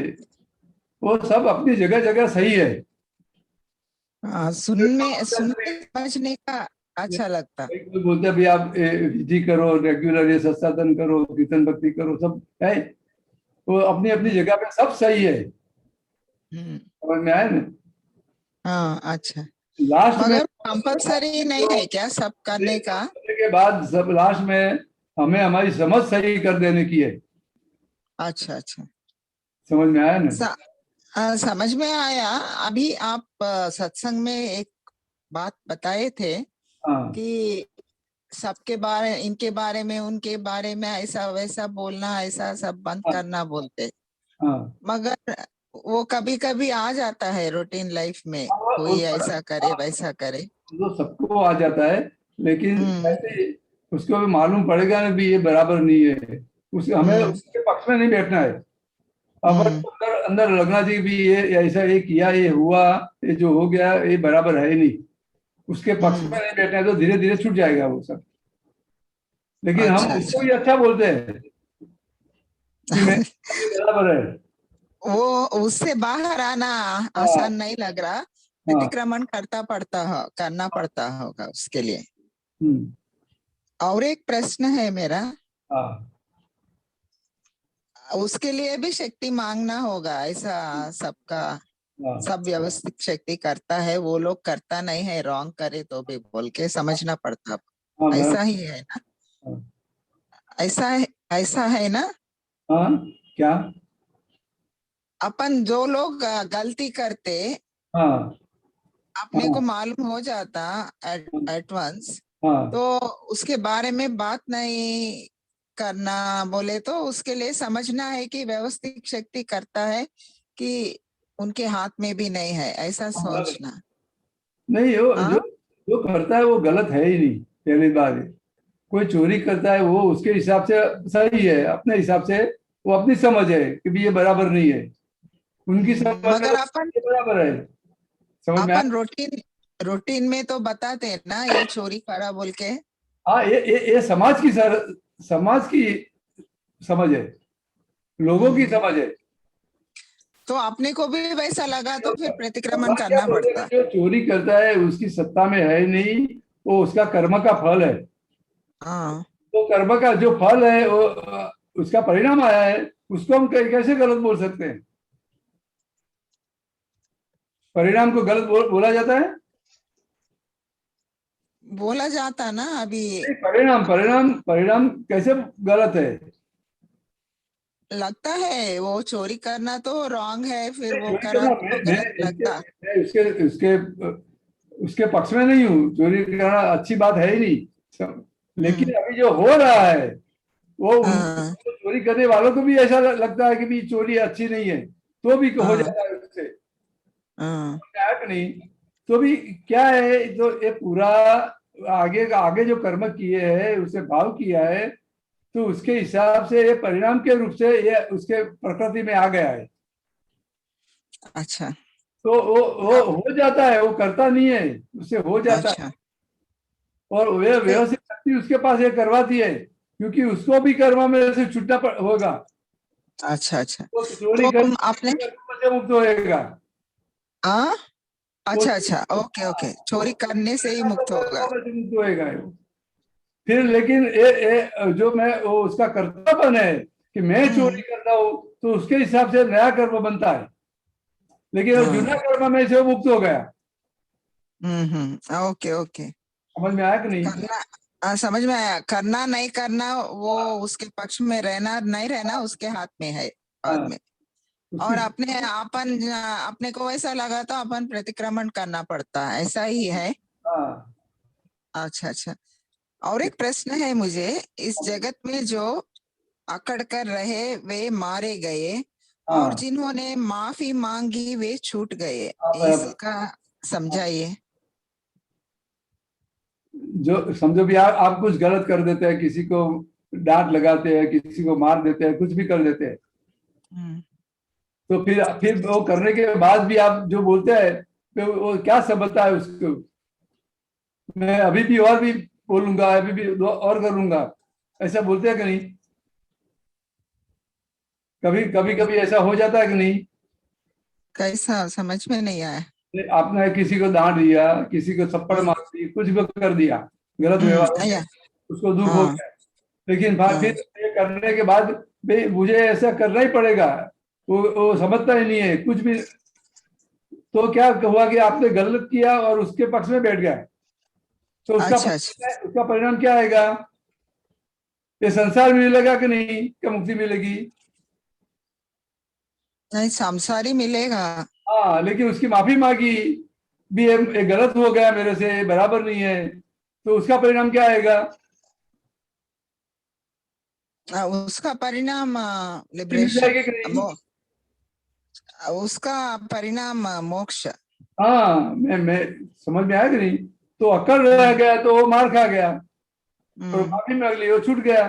वो सब अपनी जगह जगह सही है। हाँ, सुनने समझने का अच्छा लगता। कोई बोलते भाई आप विधि करो, रेगुलर ये सत्संग करो, कीर्तन भक्ति करो, सब है, वो अपनी अपनी जगह पे सब सही है। समझ में आया ना? हाँ अच्छा, लास्ट में मगर कंपलसरी नहीं है क्या सब करने का? के बाद सब लास्ट में हमें हमारी समझ सही कर देने की है। अच्छा अच्छा, समझ में आया ना? समझ में आया। अभी आप सत्संग में एक बात बताए थे कि सबके बारे, इनके बारे में, उनके बारे में ऐसा वैसा बोलना, ऐसा सब बंद करना बोलते। मगर वो कभी कभी आ जाता है रूटीन लाइफ में, कोई ऐसा करे वैसा करे, तो सबको आ जाता है, लेकिन ऐसे उसको भी मालूम पड़ेगा ना भी ये बराबर नहीं है, उसे हमें उसके पक्ष में नहीं बैठना है। अब अंदर लगना चाहिए भी ये ऐसा, ये किया, ये हुआ, ये जो हो गया ये बराबर है ही नहीं, उसके पक्ष में नहीं बैठना है, तो धीरे धीरे छूट जाएगा वो सब। लेकिन हम उसको भी अच्छा बोलते हैं कि मैं बराबर है, वो उससे बाहर आना आसान नहीं लग रहा, अतिक्रमण करना पड़ता होगा उसके लिए। और एक प्रश्न है मेरा, उसके लिए भी शक्ति मांगना होगा, ऐसा सबका सब व्यवस्थित शक्ति करता है, वो लोग करता नहीं है, रॉन्ग करे तो भी बोल के समझना पड़ता, ऐसा ही है ना? ऐसा है ना? क्या अपन जो लोग गलती करते, अपने को मालूम हो जाता एट वंस, तो उसके बारे में बात नहीं करना बोले तो उसके लिए समझना है कि व्यवस्थित शक्ति करता है कि उनके हाथ में भी नहीं है, ऐसा सोचना नहीं। जो करता है वो गलत है ही नहीं। पहली बात है, कोई चोरी करता है वो उसके हिसाब से सही है, अपने हिसाब से वो अपनी समझ है कि भी ये बराबर नहीं है, उनकी समझ मगर अपन बराबर है। अपन रूटीन में तो बताते हैं ना ये चोरी करा बोल के। हाँ, ये समाज की समझ है, लोगों की समझ है। तो अपने को भी वैसा लगा तो फिर प्रतिक्रमण करना पड़ता। जो चोरी करता है उसकी सत्ता में है नहीं, वो उसका कर्म का फल है। तो कर्म का जो फल है वो उसका परिणाम आया है, उसको हम कैसे गलत बोल सकते हैं? परिणाम को गलत बोला जाता है? बोला जाता ना अभी। नहीं, परिणाम परिणाम परिणाम कैसे गलत है? लगता है वो चोरी करना तो रॉन्ग है, फिर वो चोरी करा करना, तो गलत लगता। मैं उसके उसके उसके पक्ष में नहीं हूँ, चोरी करना अच्छी बात है ही नहीं, लेकिन अभी जो हो रहा है वो हाँ चोरी करने वालों को भी ऐसा लगता है कि भी चोरी अच्छी नहीं है, तो भी हो हाँ जाता है उससे, हाँ है कि नहीं? तो भी क्या है, तो ये पूरा आगे आगे जो कर्म किए हैं, उसे भाव किया है, तो उसके हिसाब से ये परिणाम के रूप से ये उसके प्रकृति में आ गया है। अच्छा तो वो हो जाता है, वो करता नहीं है, उससे हो जाता है। अच्छा और वे व्यवस्थित शक्ति उसके पास ये करवाती है, क्योंकि उसको भी कर्म में से छूटना होगा। अच्छा अच्छा। वो चोरी तो कर आपने से मुक्त होएगा। हाँ वो अच्छा अच्छा, ओके ओके, चोरी करने से ही मुक्त होगा। कर्म से मुक्त होएगा वो। फिर लेकिन जो मैं वो उसका कर्तव्यपन है कि मैं चोरी करता हूँ, तो उसके हिसाब से नया कर्म बनता है, लेकिन वो जुना कर्म में से वो मुक्त हो गया। Okay okay. समझ में आया कि नहीं? करना समझ में आया। करना नहीं करना वो उसके पक्ष में रहना नहीं रहना उसके हाथ में है बाद हाँ, में। उसकी और अपने को वैसा लगा तो अपन प्रतिक्रमण करना पड़ता है, ऐसा ही है। हाँ अच्छा अच्छा। और एक प्रश्न है मुझे, इस जगत में जो अकड़ कर रहे वे मारे गए, और हाँ जिन्होंने माफी मांगी वे छूट गए, हाँ, बराबर। इसका समझाइए। जो समझो भी आप कुछ गलत कर देते हैं, किसी को डांट लगाते हैं, किसी को मार देते हैं, कुछ भी कर देते हैं, हम्म, तो फिर वो करने के बाद भी आप जो बोलते हैं, तो वो क्या समझता है उसको? मैं अभी भी और भी बोलूंगा, अभी भी और करूंगा, ऐसा बोलते हैं कि नहीं? कभी कभी कभी ऐसा हो जाता है कि नहीं? कैसा समझ में नहीं आया। आपने किसी को डांट दिया, किसी को थप्पड़ मार दी, कुछ भी कर दिया, गलत व्यवहार हो गया, या उसको दुख हो हाँ गया, लेकिन हाँ फिर ये करने के बाद भाई मुझे ऐसा करना ही पड़ेगा, वो समझता ही नहीं है कुछ भी। तो क्या हुआ कि आपने गलत किया और उसके पक्ष में बैठ गया, तो अच्छा अच्छा। उसका परिणाम क्या आएगा? ये संसार में मिलेगा कि नहीं, क्या मुक्ति मिलेगी? नहीं, संसारी मिलेगा। हाँ, लेकिन उसकी माफी मांगी भी, ये गलत हो गया मेरे से, बराबर नहीं है, तो उसका परिणाम क्या आएगा? उसका परिणाम मुक्ति मिल लिबरेशन, जाएगी कि नहीं? उसका परिणाम मोक्ष। हाँ, मैं समझ में आया कि नहीं? तो अकड़ रह गया, तो वो मार खा गया, और माफी मांग ली, वो छूट गया।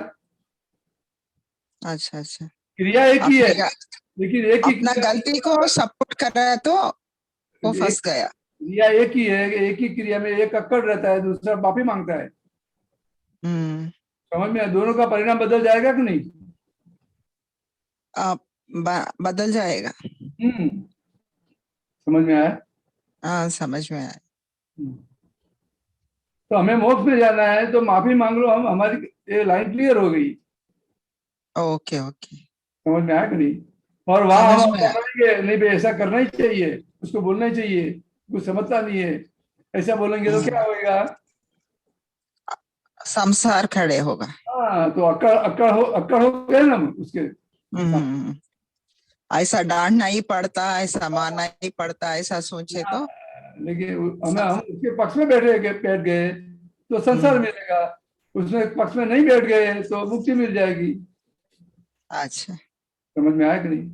अच्छा अच्छा। क्रिया एक ही है, अपने लेकिन एक ही अपना गलती को सपोर्ट कर रहा है तो वो फंस गया। क्रिया एक ही है, एक ही क्रिया में एक अक्कड़ रहता है, दूसरा माफी मांगता है। हम्म। समझ में दोनों का परिणाम बदल जाएगा कि नहीं? बदल जाएगा। हम्म, समझ में आया? हाँ समझ में आया। तो हमें मोक्ष में जाना है, तो माफी मांग लो, हम हमारी ये लाइन क्लियर हो गई। Okay okay. समझ में आया कि नहीं? और वहां समझ हम में आया। बोलेंगे नहीं भाई ऐसा करना ही चाहिए, उसको बोलना ही चाहिए, कुछ समझता नहीं है, ऐसा बोलेंगे तो क्या होगा? संसार खड़े होगा। हाँ, तो अक्कड़ हो गए ना उसके। हम्म। ऐसा डांटना ही पड़ता, ऐसा मारना ही पड़ता, ऐसा सोचे तो लेकिन हम संसार। उसके पक्ष में बैठ गए तो संसार हम्म, मिलेगा, उसमें पक्ष में नहीं बैठ गए तो मुक्ति मिल जाएगी। अच्छा समझ में आया कि नहीं?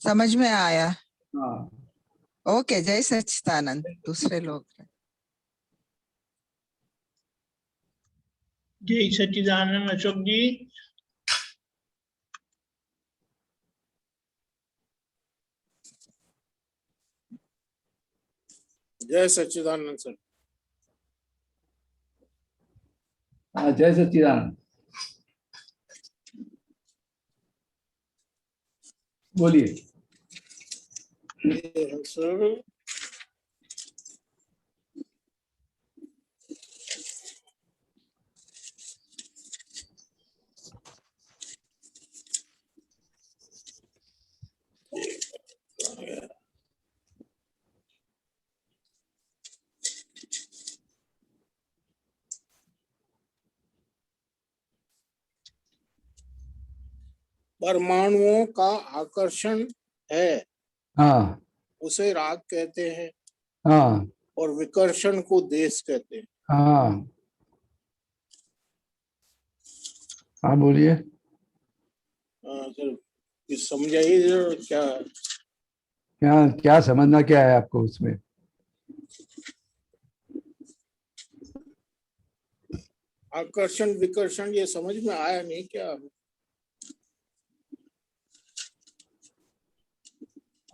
समझ में आया। हाँ, ओके, जय सच्चिदानंद। दूसरे लोग। जय सच्चिदानंद अशोक जी। जय सच्चिदानंद सर। हाँ, जय सच्चिदानंद। बोलिए। सर परमाणुओं का आकर्षण है, हाँ उसे राग कहते हैं, हाँ और विकर्षण को देश कहते हैं। हाँ हाँ बोलिए। सर कुछ समझाइए जरा, क्या क्या क्या समझना क्या है आपको उसमें? आकर्षण विकर्षण ये समझ में आया नहीं क्या?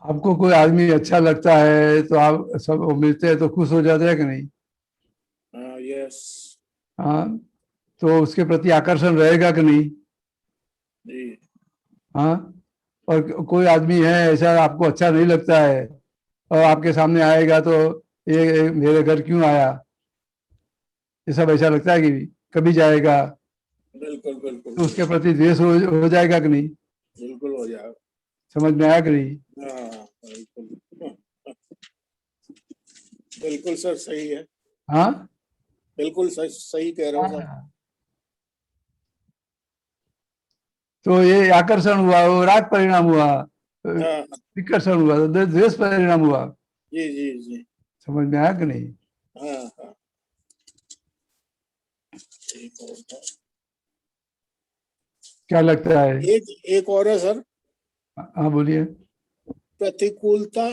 आपको कोई आदमी अच्छा लगता है तो आप सब मिलते हैं तो खुश हो जाते हैं कि नहीं? यस हाँ, तो उसके प्रति आकर्षण रहेगा कि नहीं? जी। हाँ, और कोई आदमी है ऐसा आपको अच्छा नहीं लगता है और आपके सामने आएगा तो ये मेरे घर क्यों आया, ये सब ऐसा लगता है कि कभी जाएगा, बिल्कुल बिल्कुल तो उसके प्रति द्वेष हो जाएगा कि नहीं? बिल्कुल हो जाएगा। समझ में आया कि नहीं? हाँ बिल्कुल बिल्कुल सर, सही है। हाँ बिल्कुल सही सही कह रहे हो सर। तो ये आकर्षण हुआ, वो राग परिणाम हुआ, हाँ विकर्षण हुआ, तो द्वेष परिणाम हुआ। जी जी जी। समझ में आया कि नहीं? हाँ हाँ। एक और था। क्या लगता है? एक और है सर। हाँ बोलिए। प्रतिकूलता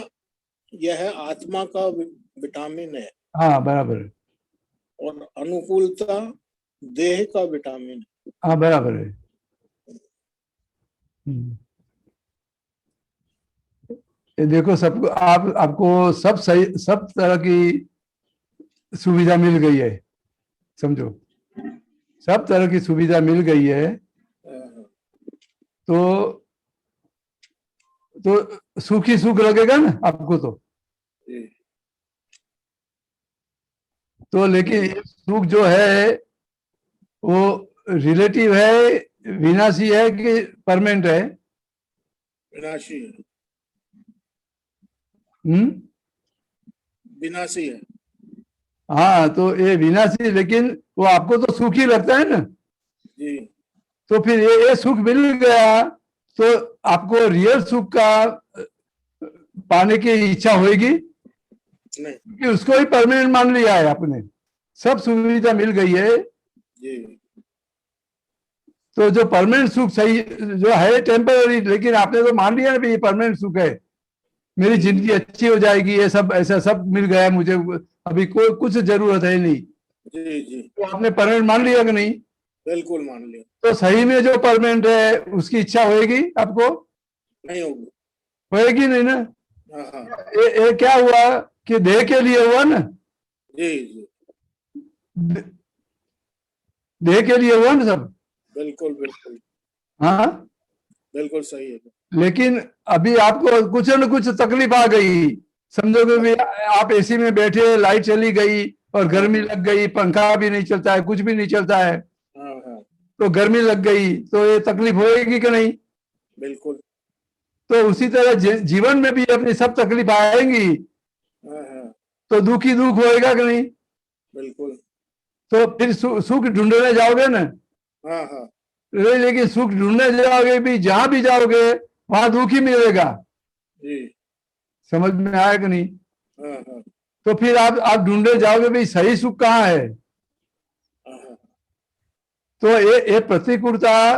यह आत्मा का विटामिन है, हाँ बराबर है। और अनुकूलता देह का विटामिन है। हाँ बराबर है। ये देखो, सबको आपको सब सही, सब तरह की सुविधा मिल गई है, समझो, सब तरह की सुविधा मिल गई है। तो सुख ही सुख लगेगा ना आपको तो लेकिन ये सुख जो है वो रिलेटिव है, विनाशी है कि परमानेंट है? विनाशी है। विनाशी है। हाँ, तो ये विनाशी, लेकिन वो आपको तो सुख ही लगता है ना। जी। तो फिर ये सुख मिल गया तो आपको रियल सुख का पाने की इच्छा होगी नहीं। कि उसको ही परमानेंट मान लिया है आपने, सब सुविधा मिल गई है। जी। तो जो परमानेंट सुख सही जो है टेम्पररी, लेकिन आपने तो मान लिया ना भी ये परमानेंट सुख है, मेरी जिंदगी अच्छी हो जाएगी, ये सब ऐसा सब मिल गया मुझे, अभी कोई कुछ जरूरत है नहीं। जी जी। तो आपने परमानेंट मान लिया कि नहीं? बिल्कुल मान लिया। तो सही में जो परमानेंट है उसकी इच्छा होगी आपको? नहीं होगी। होगी नहीं ना। हाँ हाँ। ये क्या हुआ कि देह के लिए हुआ ना, जी जी। देह के लिए हुआ ना सब। बिल्कुल बिल्कुल। हाँ, बिल्कुल सही है। लेकिन अभी आपको कुछ न कुछ तकलीफ आ गई, समझो कि भी आप एसी में बैठे, लाइट चली गई और गर्मी लग गई, पंखा भी नहीं चलता है, कुछ भी नहीं चलता है, हाँ हाँ। तो गर्मी लग गई, तो ये तकलीफ होगी कि नहीं? बिल्कुल। तो उसी तरह जीवन में भी अपनी सब तकलीफ आएंगी, हाँ हाँ। तो दुखी दुख होएगा कि नहीं? बिल्कुल। तो फिर सुख ढूंढने जाओगे ना। हाँ हाँ। लेकिन सुख ढूंढने जाओगे भी, जहां भी जाओगे वहां दुख ही मिलेगा। जी। समझ में आया कि नहीं? हाँ हाँ। तो फिर आप ढूंढने जाओगे भी सही सुख कहाँ है। हाँ। तो ये प्रतिकूलता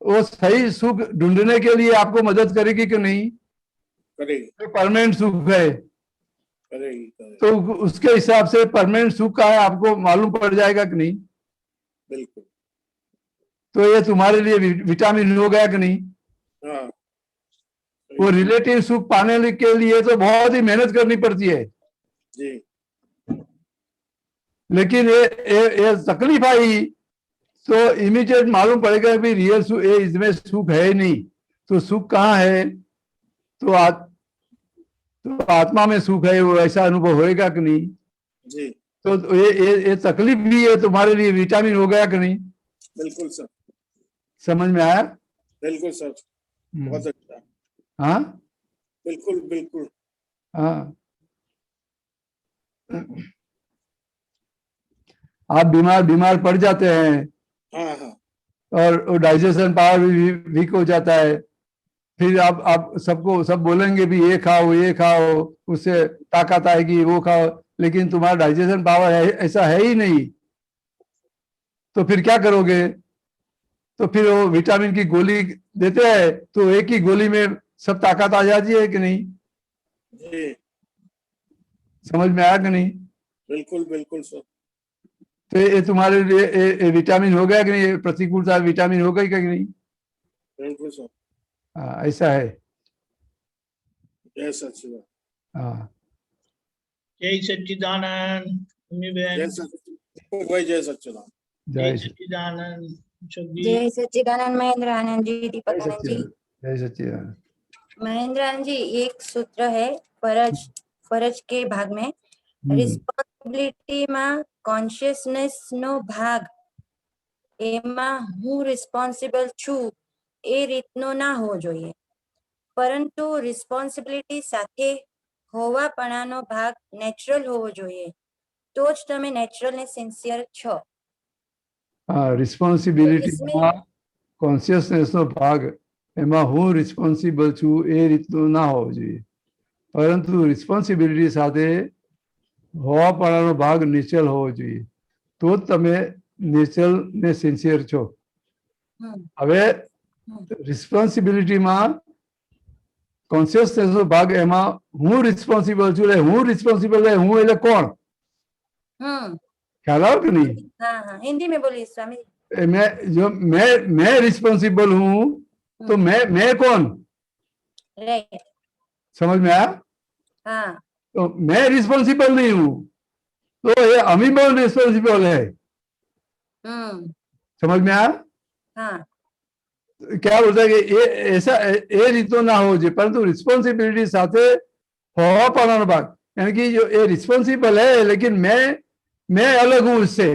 वो सही सुख ढूंढने के लिए आपको मदद करेगी कि नहीं? करेगी। तो परमानेंट सुख है करेगी करेगी। तो उसके हिसाब से परमानेंट सुख का है आपको मालूम पड़ जाएगा कि नहीं? बिल्कुल। तो ये तुम्हारे लिए विटामिन हो गया कि नहीं? हाँ। वो रिलेटिव सुख पाने के लिए तो बहुत ही मेहनत करनी पड़ती है, जी। लेकिन ये तकलीफ आई तो इमीडिएट मालूम पड़ेगा कि रियल सुख ये इसमें सुख है ही नहीं। तो सुख कहाँ है? तो आत्मा में सुख है, वो ऐसा अनुभव होएगा कि नहीं? जी। तो ये तकलीफ भी है तुम्हारे लिए विटामिन हो गया कि नहीं? बिल्कुल सर। समझ में आया? बिल्कुल सर, बहुत अच्छा। हाँ बिल्कुल बिल्कुल। हाँ। आप बीमार पड़ जाते हैं हाँ हाँ। और डाइजेशन पावर भी वीक हो जाता है। फिर आप सबको सब बोलेंगे भी ये खाओ उससे ताकत आएगी, वो खाओ, लेकिन तुम्हारा डाइजेशन पावर ऐसा है ही नहीं, तो फिर क्या करोगे? तो फिर वो विटामिन की गोली देते हैं, तो एक ही गोली में सब ताकत आ जाती है कि नहीं? जी समझ में आया कि नहीं? बिल्कुल बिल्कुल सर। तो ये तुम्हारे लिए विटामिन हो गया कि नहीं? प्रतिकूलता विटामिन हो गई कि नहीं? बिल्कुल सर। हाँ, ऐसा है। जय सच्चिदानंद। हाँ, जय सच्चिदानंद मम्मी जय बहन। सच्चिदानंद भाई, जय सच्चिदानंद। जय जय सच्चिदानंद सुखबीर। जय सच्चिदानंद महेंद्र आनंद जी, दीपक जय आनंद जी। सच्चिदानंद, जय सच्चिदानंद। महेंद्र आनंद जी, एक सूत्र है फरज के भाग में, रिस्पोन्सिबिलिटी में कॉन्शियसनेस नो भाग એમાં હું રિસ્પોન્સિબલ છું એ રીતનો ના હોવો જોઈએ, પરંતુ રિસ્પોન્સિબિલિટી સાથે હોવાપણાનો ભાગ નેચરલ હોવો જોઈએ, તો જ તમે નેચરલ ને સિન્સિયર છો. રિસ્પોન્સિબિલિટીમાં કોન્શિયસનેસનો ભાગ એમાં હું રિસ્પોન્સિબલ છું એ રીતનું ના હોવો જોઈએ, પરંતુ રિસ્પોન્સિબિલિટી સાથે હોવાપણાનો ભાગ નેચરલ હોવો જોઈએ, તો જ તમે નેચરલ ને સિન્સિયર છો. હવે રિસ્પોન્સિબિલિટીમાં કોન્શિયસનેસનો ભાગ એમાં હું રિસ્પોન્સિબલ છું, એટલે હું રિસ્પોન્સિબલ હું એટલે કોણ? ખ્યાલ આવ્યો કે નહીં? हाँ हाँ, हिंदी में बोलिए स्वामी। मैं रिस्पॉन्सिबल हूं, तो मैं कौन? राइट। समझ में आया? हाँ। तो मैं रिस्पॉन्सिबल नहीं हूं, तो ये अमीबल रिस्पॉन्सिबल है। समझ में आया? हाँ। क्या बोलता है कि ये ऐसा ये रीतो ना हो जाए, परंतु रिस्पॉन्सिबिलिटी साथे होवापणानो भाग, यानी कि जो ये रिस्पॉन्सिबल है लेकिन मैं अलग हूं उससे।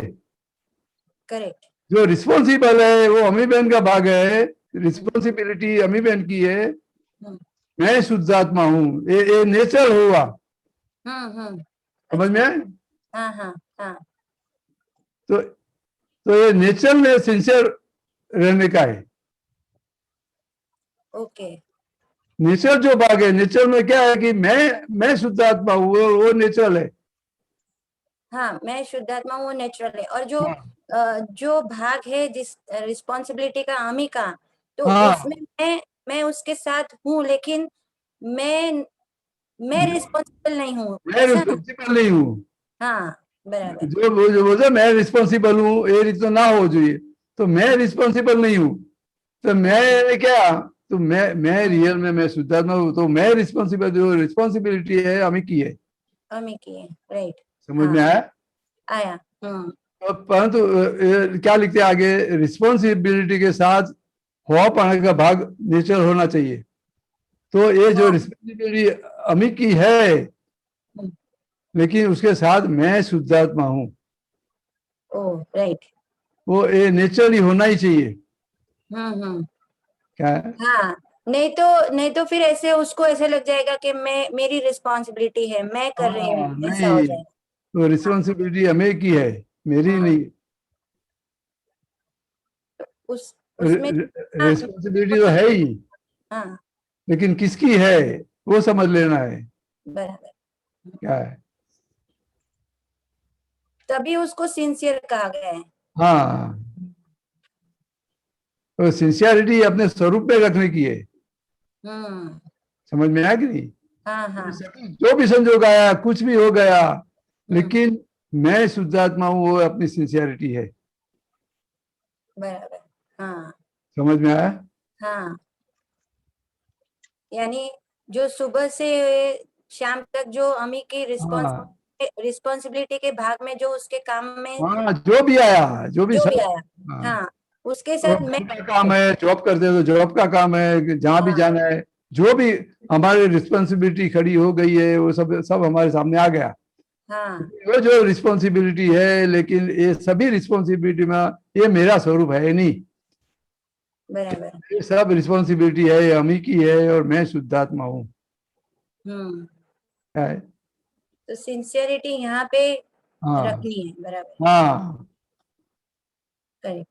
करेक्ट। जो रिस्पॉन्सिबल है वो अमीबेन का भाग है, रिस्पॉन्सिबिलिटी अमीबेन की है, मैं शुद्धात्मा हूँ, ये नेचर हुआ। समझ में आए? हाँ हाँ हाँ। तो ये नेचर में सिंसियर रहने का है। ओके। नेचर जो भाग है, नेचर में क्या है कि मैं शुद्धात्मा हूँ, वो नेचरल है। हाँ, मैं शुद्धात्मा हूँ, वो नेचुरल है। और जो भाग है जिस रिस्पॉन्सिबिलिटी का अमी का, तो उसमें मैं उसके साथ हूँ, लेकिन मैं रिस्पॉन्सिबल नहीं हूँ। मैं रिस्पॉन्सिबल नहीं हूँ। हाँ बराबर। जो बोलते मैं रिस्पॉन्सिबल हूँ, ये रीत तो ना हो જોઈએ, तो मैं रिस्पॉन्सिबल नहीं हूँ, तो मैं क्या, तो मैं रियल में मैं शुद्धात्मा हूँ, तो मैं रिस्पॉन्सिबल, जो रिस्पॉन्सिबिलिटी है अमी की है। अमी की है, राइट। समझ में आया? आया। परंतु क्या लिखते हैं आगे, रिस्पॉन्सिबिलिटी के साथ होवापना का भाग नेचर होना चाहिए। तो ये जो रिस्पॉन्सिबिलिटी अमी की है, लेकिन उसके साथ मैं शुद्धात्मा हूँ, ओह राइट, वो ये नेचुरली होना ही चाहिए। क्या है? हाँ, नहीं तो फिर ऐसे उसको ऐसे लग जाएगा कि मेरी रिस्पॉन्सिबिलिटी है, मैं कर रही हूँ, ऐसा हो जाएगा। तो रिस्पॉन्सिबिलिटी हमें की है, मेरी नहीं। उसमें रिस्पॉन्सिबिलिटी तो है ही, लेकिन किसकी है वो समझ लेना है। बराबर। क्या है? तभी उसको सिंसियर कहा गया है। हाँ, तो सिंसियरिटी अपने स्वरूप में रखने की है। समझ में आया कि नहीं? हाँ हाँ। जो भी संजोग आया, कुछ भी हो गया, लेकिन मैं शुद्धात्मा हूँ, वो अपनी सिंसियरिटी है। बराबर। हाँ। समझ में आया? हाँ, यानी जो सुबह से शाम तक जो अमी की रिस्पॉन्सिबिलिटी के भाग में जो उसके काम में जो भी आया, जो भी आया, हाँ, उसके साथ मैं का काम है, जॉब करते तो जॉब का काम है, जहाँ भी जाना है, जो भी हमारी रिस्पॉन्सिबिलिटी खड़ी हो गई है, वो सब हमारे सामने आ गया। वो जो रिस्पॉन्सिबिलिटी है, लेकिन ये सभी रिस्पॉन्सिबिलिटी में ये मेरा स्वरूप है नहीं। बराबर। ये सब रिस्पॉन्सिबिलिटी है अमी की है, और मैं शुद्धात्मा हूँ। तो सिंसियरिटी यहाँ पे रखनी है। बराबर। हाँ, करेक्ट।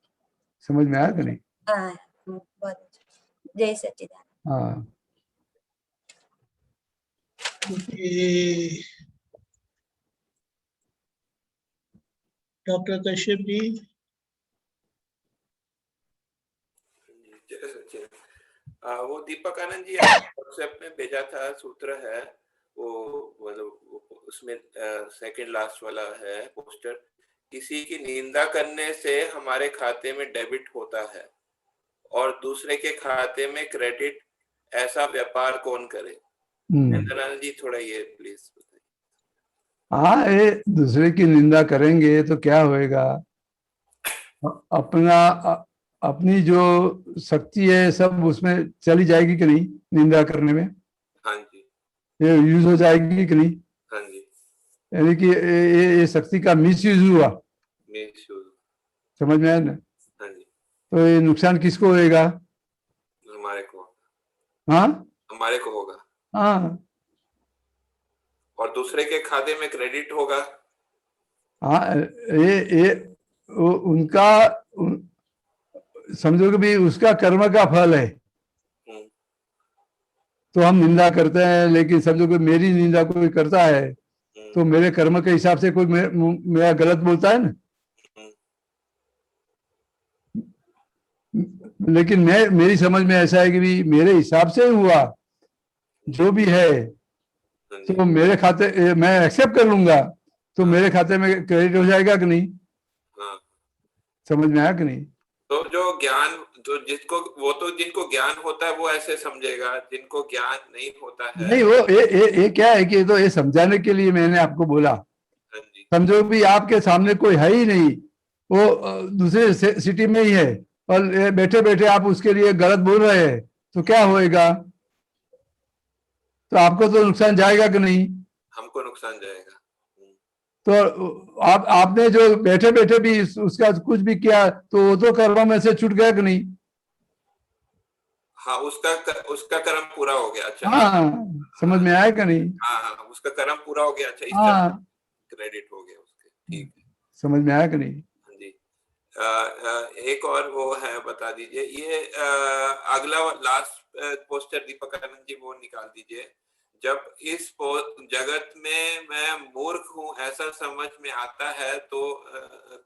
समझ में आया कि नहीं? हाँ बहुत अच्छा। जय सच्चिदानंद। हाँ ओके, डॉक्टर कश्यप जी। जय सच्चिदानंद। वो दीपक आनंद जी व्हाट्सएप में भेजा था, सूत्र है वो, मतलब उसमें सेकंड लास्ट वाला है पोस्टर। किसी की निंदा करने से हमारे खाते में डेबिट होता है और दूसरे के खाते में क्रेडिट, ऐसा व्यापार कौन करे? आनंद जी थोड़ा ये प्लीज बताइए। हाँ, ये दूसरे की निंदा करेंगे तो क्या होएगा? अपना अपनी जो शक्ति है सब उसमें चली जाएगी कि नहीं? निंदा करने में हाँ जी, ये यूज हो जाएगी कि नहीं? हाँ जी, यानी कि ये शक्ति का मिस यूज हुआ। समझ में आया ना? हाँ जी, तो ये नुकसान किसको होएगा? हमारे को, हाँ हमारे को होगा। हाँ और दूसरे के खाते में क्रेडिट होगा। हाँ, ये उनका समझो कि भी उसका कर्म का फल है। तो हम निंदा करते हैं, लेकिन समझो कि मेरी निंदा कोई करता है तो मेरे कर्म के हिसाब से कोई मेरा गलत बोलता है ना। लेकिन मेरी समझ में ऐसा है कि भी मेरे हिसाब से हुआ जो भी है तो मेरे खाते मैं एक्सेप्ट कर लूंगा, तो मेरे खाते में क्रेडिट हो जाएगा कि नहीं? समझ में आया कि नहीं? तो जो ज्ञान, जो जिसको, वो तो जिनको ज्ञान होता है वो ऐसे समझेगा, जिनको ज्ञान नहीं होता है नहीं, वो ये क्या है कि तो ये समझाने के लिए मैंने आपको बोला। समझो भी आपके सामने कोई है ही नहीं, वो दूसरे सिटी में ही है और बैठे बैठे आप उसके लिए गलत बोल रहे हैं, तो क्या होएगा? तो आपको तो नुकसान जाएगा कि नहीं? हमको नुकसान जाएगा। तो आपने जो बैठे बैठे भी उसका कुछ भी किया तो वो तो कर्म में से छूट गया कि नहीं? हाँ, उसका कर्म पूरा हो गया। अच्छा, हाँ, समझ में आया कि नहीं? हाँ हाँ, उसका कर्म पूरा हो गया। अच्छा, इस हाँ, तरह क्रेडिट हो गया उसके। ठीक है, समझ में आया कि नहीं? हाँ जी। एक और वो है, बता दीजिए ये अगला लास्ट पोस्टर दीपक आनंद जी वो निकाल दीजिए। जब इस जगत में मैं मूर्ख हूँ ऐसा समझ में आता है तो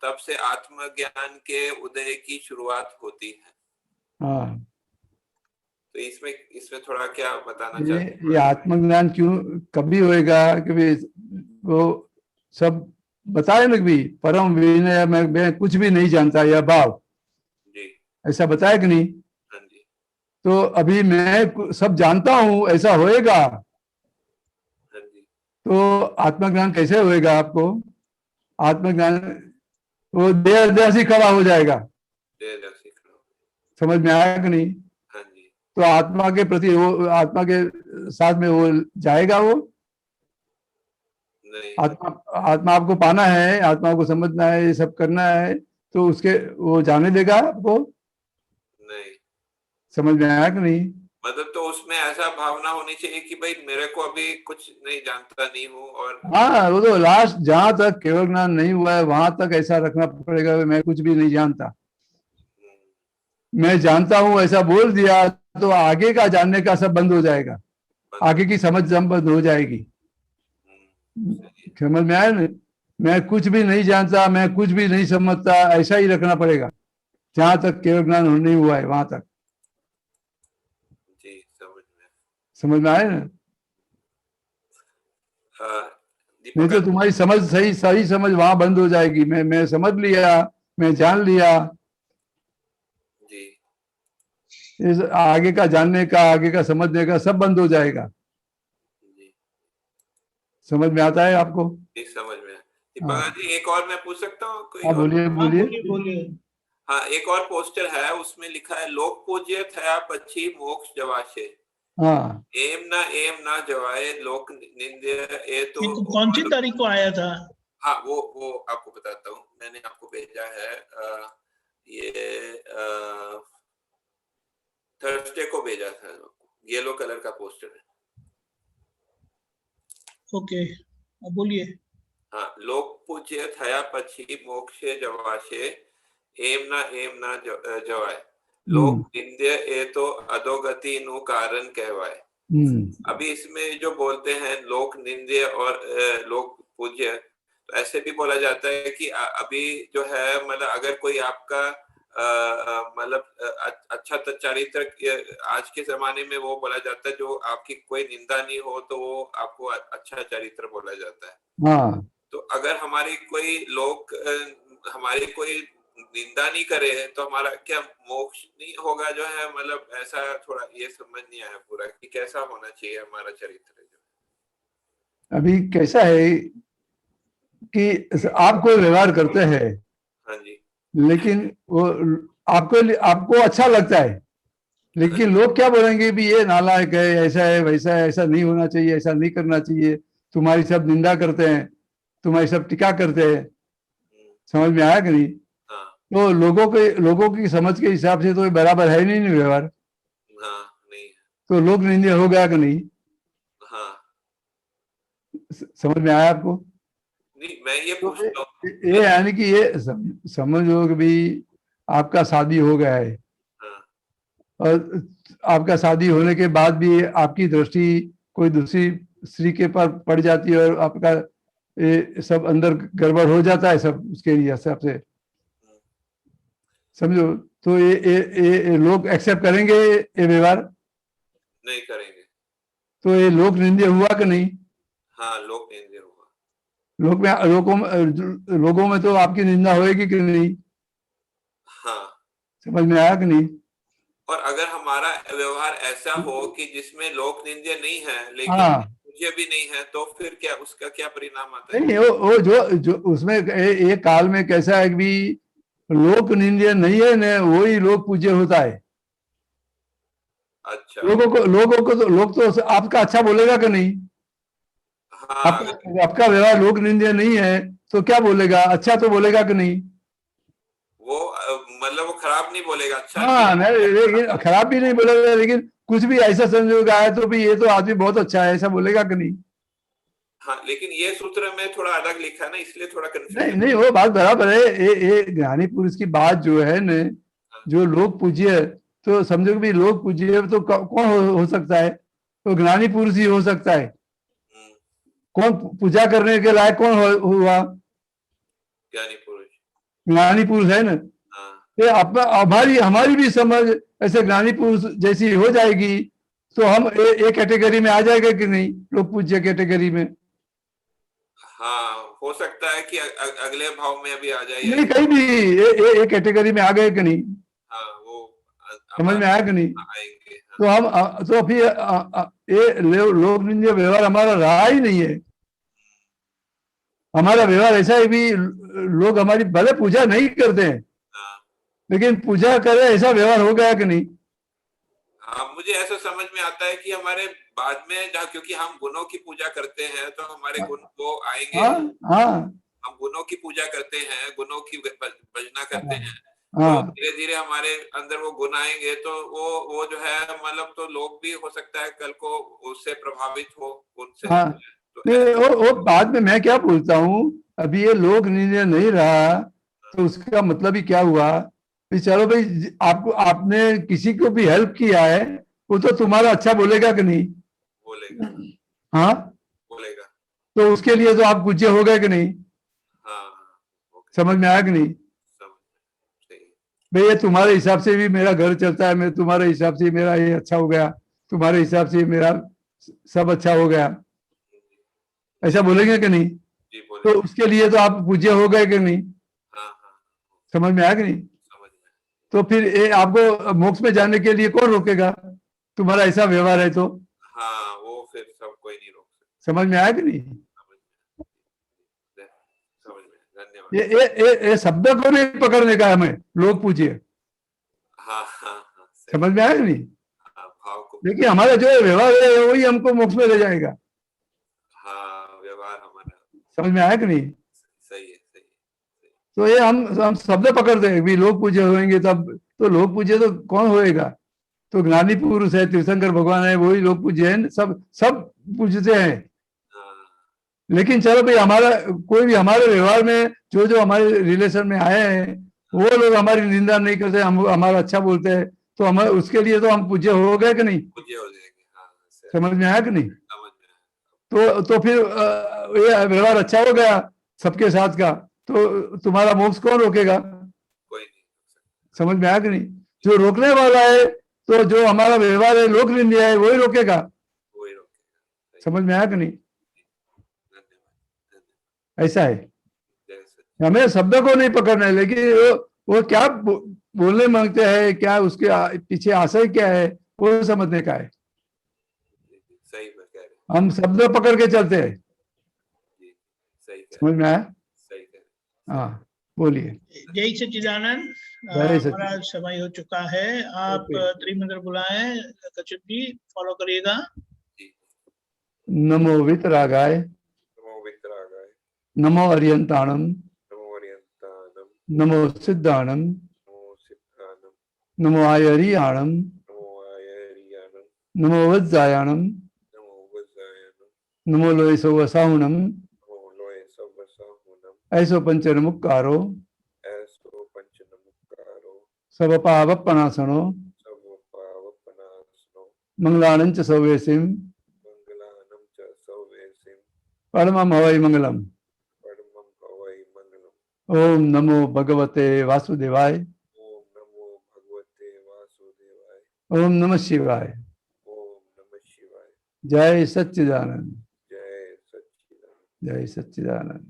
तब से आत्मज्ञान के उदय की शुरुआत होती है। हाँ, तो इसमें थोड़ा क्या बताना ये चाहते हैं? आत्मज्ञान क्यों कभी होएगा कि भी वो सब बताए ना भी परम विनय, मैं कुछ भी नहीं जानता, यह भाव जी, ऐसा बताया कि नहीं? हाँ जी, तो अभी मैं सब जानता हूं ऐसा होएगा, हाँ जी, तो आत्मज्ञान कैसे होएगा आपको? आत्मज्ञान वो देह से खड़ा हो जाएगा। समझ में आया कि नहीं? हाँ जी, तो आत्मा के प्रति वो, आत्मा के साथ में वो जाएगा। वो नहीं, आत्मा आपको पाना है, आत्मा को समझना है, ये सब करना है, तो उसके वो जाने देगा आपको? नहीं। समझ में आया कि नहीं? मतलब तो उसमें ऐसा भावना होनी चाहिए कि भाई मेरे को अभी कुछ नहीं जानता नहीं हूँ। और हाँ, वो तो लास्ट जहां तक केवल ज्ञान नहीं हुआ है वहां तक ऐसा रखना पड़ेगा, मैं कुछ भी नहीं जानता। मैं जानता हूं ऐसा बोल दिया तो आगे का जानने का सब बंद हो जाएगा, आगे की समझ बंद हो जाएगी। समझ में आया ना? मैं कुछ भी नहीं जानता, मैं कुछ भी नहीं समझता, ऐसा ही रखना पड़ेगा जहां तक केवल ज्ञान नहीं हुआ है वहां तक। जी, समझ में आया ना? नहीं दीपक तो तुम्हारी समझ सही समझ वहां बंद हो जाएगी। मैं समझ लिया, मैं जान लिया, जी, इस आगे का जानने का, आगे का समझने का सब बंद हो जाएगा। जी, समझ में आता है आपको? जी, समझ में। दीपक जी एक और मैं पूछ सकता हूँ कोई? हाँ, बोलिए बोलिए। बोलिए। हाँ, एक और पोस्टर है उसमें लिखा है लोक पूज्य थया पछी मोक्ष जवाशे। हाँ, एम ना जवाए लोक निंद्य ए तो ये कौन सी तारीख को आया था? हाँ, वो आपको बताता हूँ, मैंने आपको भेजा है। ये थर्सडे को भेजा था, येलो कलर का पोस्टर है। ओके, अब बोलिए। हाँ, लोक पूज्य थया पछी मोक्षे जवाशे એમ ના જવાય. લોક નિંદ્ય એ તો अधोगति નું कारण कहवाए. अभी इसमें जो बोलते हैं लोक निंद्य और लोक पूज्य, तो ऐसे भी बोला जाता है कि अभी जो है मतलब अगर कोई आपका मतलब अच्छा चरित्र, आज के जमाने में वो बोला जाता है जो आपकी कोई निंदा नहीं हो तो वो आपको अच्छा चरित्र बोला जाता है. हाँ. तो अगर हमारी कोई लोग हमारी कोई निंदा नहीं करे तो हमारा क्या मोक्ष नहीं होगा जो है, मतलब ऐसा थोड़ा ये समझ नहीं आया पूरा कि कैसा होना चाहिए हमारा चरित्र. जो अभी कैसा है कि आप कोई व्यवहार करते हैं, हाँ जी, लेकिन वो आपको अच्छा लगता है, लेकिन लोग क्या बोलेंगे भी ये नालायक है, ऐसा है वैसा है, ऐसा नहीं होना चाहिए, ऐसा नहीं करना चाहिए, तुम्हारी सब निंदा करते हैं, तुम्हारी सब टीका करते हैं. समझ में आया कि नहीं? तो लोगों की समझ के हिसाब से तो ये बराबर है नहीं व्यवहार. हाँ, नहीं. तो लोक निंदा हो गया कि नहीं? हाँ. समझ में आया आपको? नहीं, मैं ये पूछता हूँ, ये यानी कि ये समझो कि भी आपका शादी हो गया है, और आपका शादी होने के बाद भी आपकी दृष्टि कोई दूसरी स्त्री के पर पड़ जाती है और आपका ये सब अंदर गड़बड़ हो जाता है सब उसके हिसाब से. समझो, तो ये लोग एक्सेप्ट करेंगे ये व्यवहार? नहीं करेंगे. तो ये लोक निंदे हुआ कि नहीं? हाँ, लोक निंदे हुआ. लोगों में तो आपकी निंदा होएगी कि नहीं? हाँ. समझ में आया कि नहीं? और अगर हमारा व्यवहार ऐसा हो कि जिसमें लोक निंदा नहीं है लेकिन मुझे भी नहीं है, तो फिर क्या उसका क्या परिणाम आता है? नहीं, वो जो उसमें एक काल में कैसा है कि भी लोक निंदे नहीं है न, वही लोक पूज्य होता है. अच्छा. लोगों को तो लोग तो आपका अच्छा बोलेगा कि नहीं? हाँ. आपका व्यवहार लोक निंदे नहीं है तो क्या बोलेगा? अच्छा तो बोलेगा कि नहीं? वो मतलब वो खराब नहीं बोलेगा, अच्छा. हाँ, लेकिन खराब भी नहीं बोलेगा, लेकिन कुछ भी ऐसा संजोग आया तो भी ये तो आदमी बहुत अच्छा है ऐसा बोलेगा कि नहीं? हाँ, लेकिन ये सूत्र में थोड़ा अलग लिखा है ना, इसलिए थोड़ा कंफ्यूजन. नहीं, वो बात बराबर है. ये ज्ञानी पुरुष की बात जो है न, जो लोग पूज्य, तो समझो कि लोग पूज्य तो कौन हो सकता है? तो ज्ञानी पुरुष ही हो सकता है. कौन पूजा करने के लायक कौन हुआ? ज्ञानी पुरुष. ज्ञानी पुरुष है ना. हमारी भी समझ ऐसे ज्ञानी पुरुष जैसी हो जाएगी तो हम एक कैटेगरी में आ जाएगा कि नहीं? लोग पूज्य कैटेगरी में. हाँ, हो सकता है कि अगले भाव में अभी आ जाए. नहीं, कहीं भी एक कैटेगरी में आ गए कि नहीं? हाँ, वो समझ में आया कि नहीं? आएंगे. तो हम तो फिर ये लोक निंदा व्यवहार हमारा रहा ही नहीं है. हमारा व्यवहार ऐसा है भी लोग हमारी भले पूजा नहीं करते हैं, लेकिन पूजा करे ऐसा व्यवहार हो गया कि नहीं? हाँ, मुझे ऐसा समझ में आता है कि हमारे बाद में क्योंकि हम गुणों की पूजा करते हैं तो हमारे गुण वो आएंगे. हम गुणों की पूजा करते हैं, गुणों की भजना करते हैं, तो धीरे धीरे हमारे अंदर वो गुण आएंगे तो वो जो है मतलब तो लोग भी हो सकता है कल को उससे प्रभावित हो उनसे. वो बाद में मैं क्या बोलता हूँ, अभी ये लोक निंदा नहीं रहा तो उसका मतलब ही क्या हुआ? चलो भाई, आपने किसी को भी हेल्प किया है वो तो तुम्हारा अच्छा बोलेगा कि नहीं? बोलेगा. हाँ, बोलेगा. तो उसके लिए तो आप पूज्य हो गए कि नहीं? हाँ. समझ में आया कि नहीं? भाई ये तुम्हारे हिसाब से भी मेरा घर चलता है, मैं तुम्हारे हिसाब से मेरा ये अच्छा हो गया, तुम्हारे हिसाब से मेरा सब अच्छा हो गया, ऐसा बोलेंगे कि नहीं? तो उसके लिए तो आप पूज्य हो गए कि नहीं? समझ में आया कि नहीं? तो फिर ये आपको मोक्ष में जाने के लिए कौन रोकेगा? तुम्हारा ऐसा व्यवहार है तो. हाँ, वो फिर सब कोई नहीं रोक सकता. समझ में आया कि नहीं? समझ में. धन्यवाद. ये शब्द को नहीं पकड़ने का हमें लोग पूछिए. हाँ. समझ में आया कि नहीं? भाव को. देखिए हमारा जो व्यवहार है वही हमको मोक्ष में ले जाएगा. हाँ, व्यवहार हमारा. समझ में आया कि नहीं? सही है. तो ये हम शब्द पकड़ते हैं भी लोग पूज्य होंगे तब, तो लोग पूज्य तो कौन होएगा? तो ज्ञानी पुरुष है, तीर्थंकर भगवान है, वही लोग पूज्य है. सब पूजते हैं. लेकिन चलो भाई, हमारा कोई भी हमारे व्यवहार में जो हमारे रिलेशन में आए हैं वो लोग हमारी निंदा नहीं करते, हम हमारा अच्छा बोलते हैं, तो हम उसके लिए तो हम पूज्य हो गए कि नहीं? पूज्य हो जाएंगे। हाँ, समझ में आया कि नहीं? समझ में आया। तो फिर ये व्यवहार अच्छा हो गया सबके साथ का, तो तुम्हारा मोक्ष कौन रोकेगा? कोई नहीं। समझ में आया कि नहीं? जो रोकने वाला है, तो जो हमारा व्यवहार है लोक निंदा है, वही रोकेगा। वही रोकेगा। समझ में आया कि नहीं? धन्यवाद। ऐसा है, जय सच्चिदानंद। हमें शब्द को नहीं पकड़ना है, लेकिन वो क्या बोलने मांगते हैं, क्या उसके पीछे आशय क्या है, वो समझने का है। सही में कह रहे हम शब्द पकड़ के चलते हैं। जी, सही कह समझ में आया? सही कह रहे। हाँ, बोलिए। जय सच्चिदानंद। जय सच्चिदानंद। हमारा समय हो चुका है। आप ओके। त्रिमंत्र बुलाएं, कच्छप जी फॉलो करिएगा। नमो वितरागाय, नमो वितरागाय, नमो अरियंताणम, नमो अरियंतानम, नमो सिद्धाणम, नमो सिद्धानम, नमो आयरियाणम, नमो आयरियानम, नमो वज्जायाणम, नमो वज्जायनम, नमो लोयसो वसाहुणम, नमो लोय सवसाहुनम, ऐसो पंचनमुक्कारो, ऐसो पंचनमुक्कारो, सब पावपनासनो, सब पावपनासनो, मंगलानं च सौवेसिम, मंगलानं च सौवेसिम, परमं हवै मंगलम। परमं भवै मंगलम। ओम नमो भगवते वासुदेवाय। ओम नमो भगवते वासुदेवाय। ओम नमः शिवाय। ओम नमः शिवाय। जय सच्चिदानंद। जय सच्चिदानंद। जय सच्चिदानंद।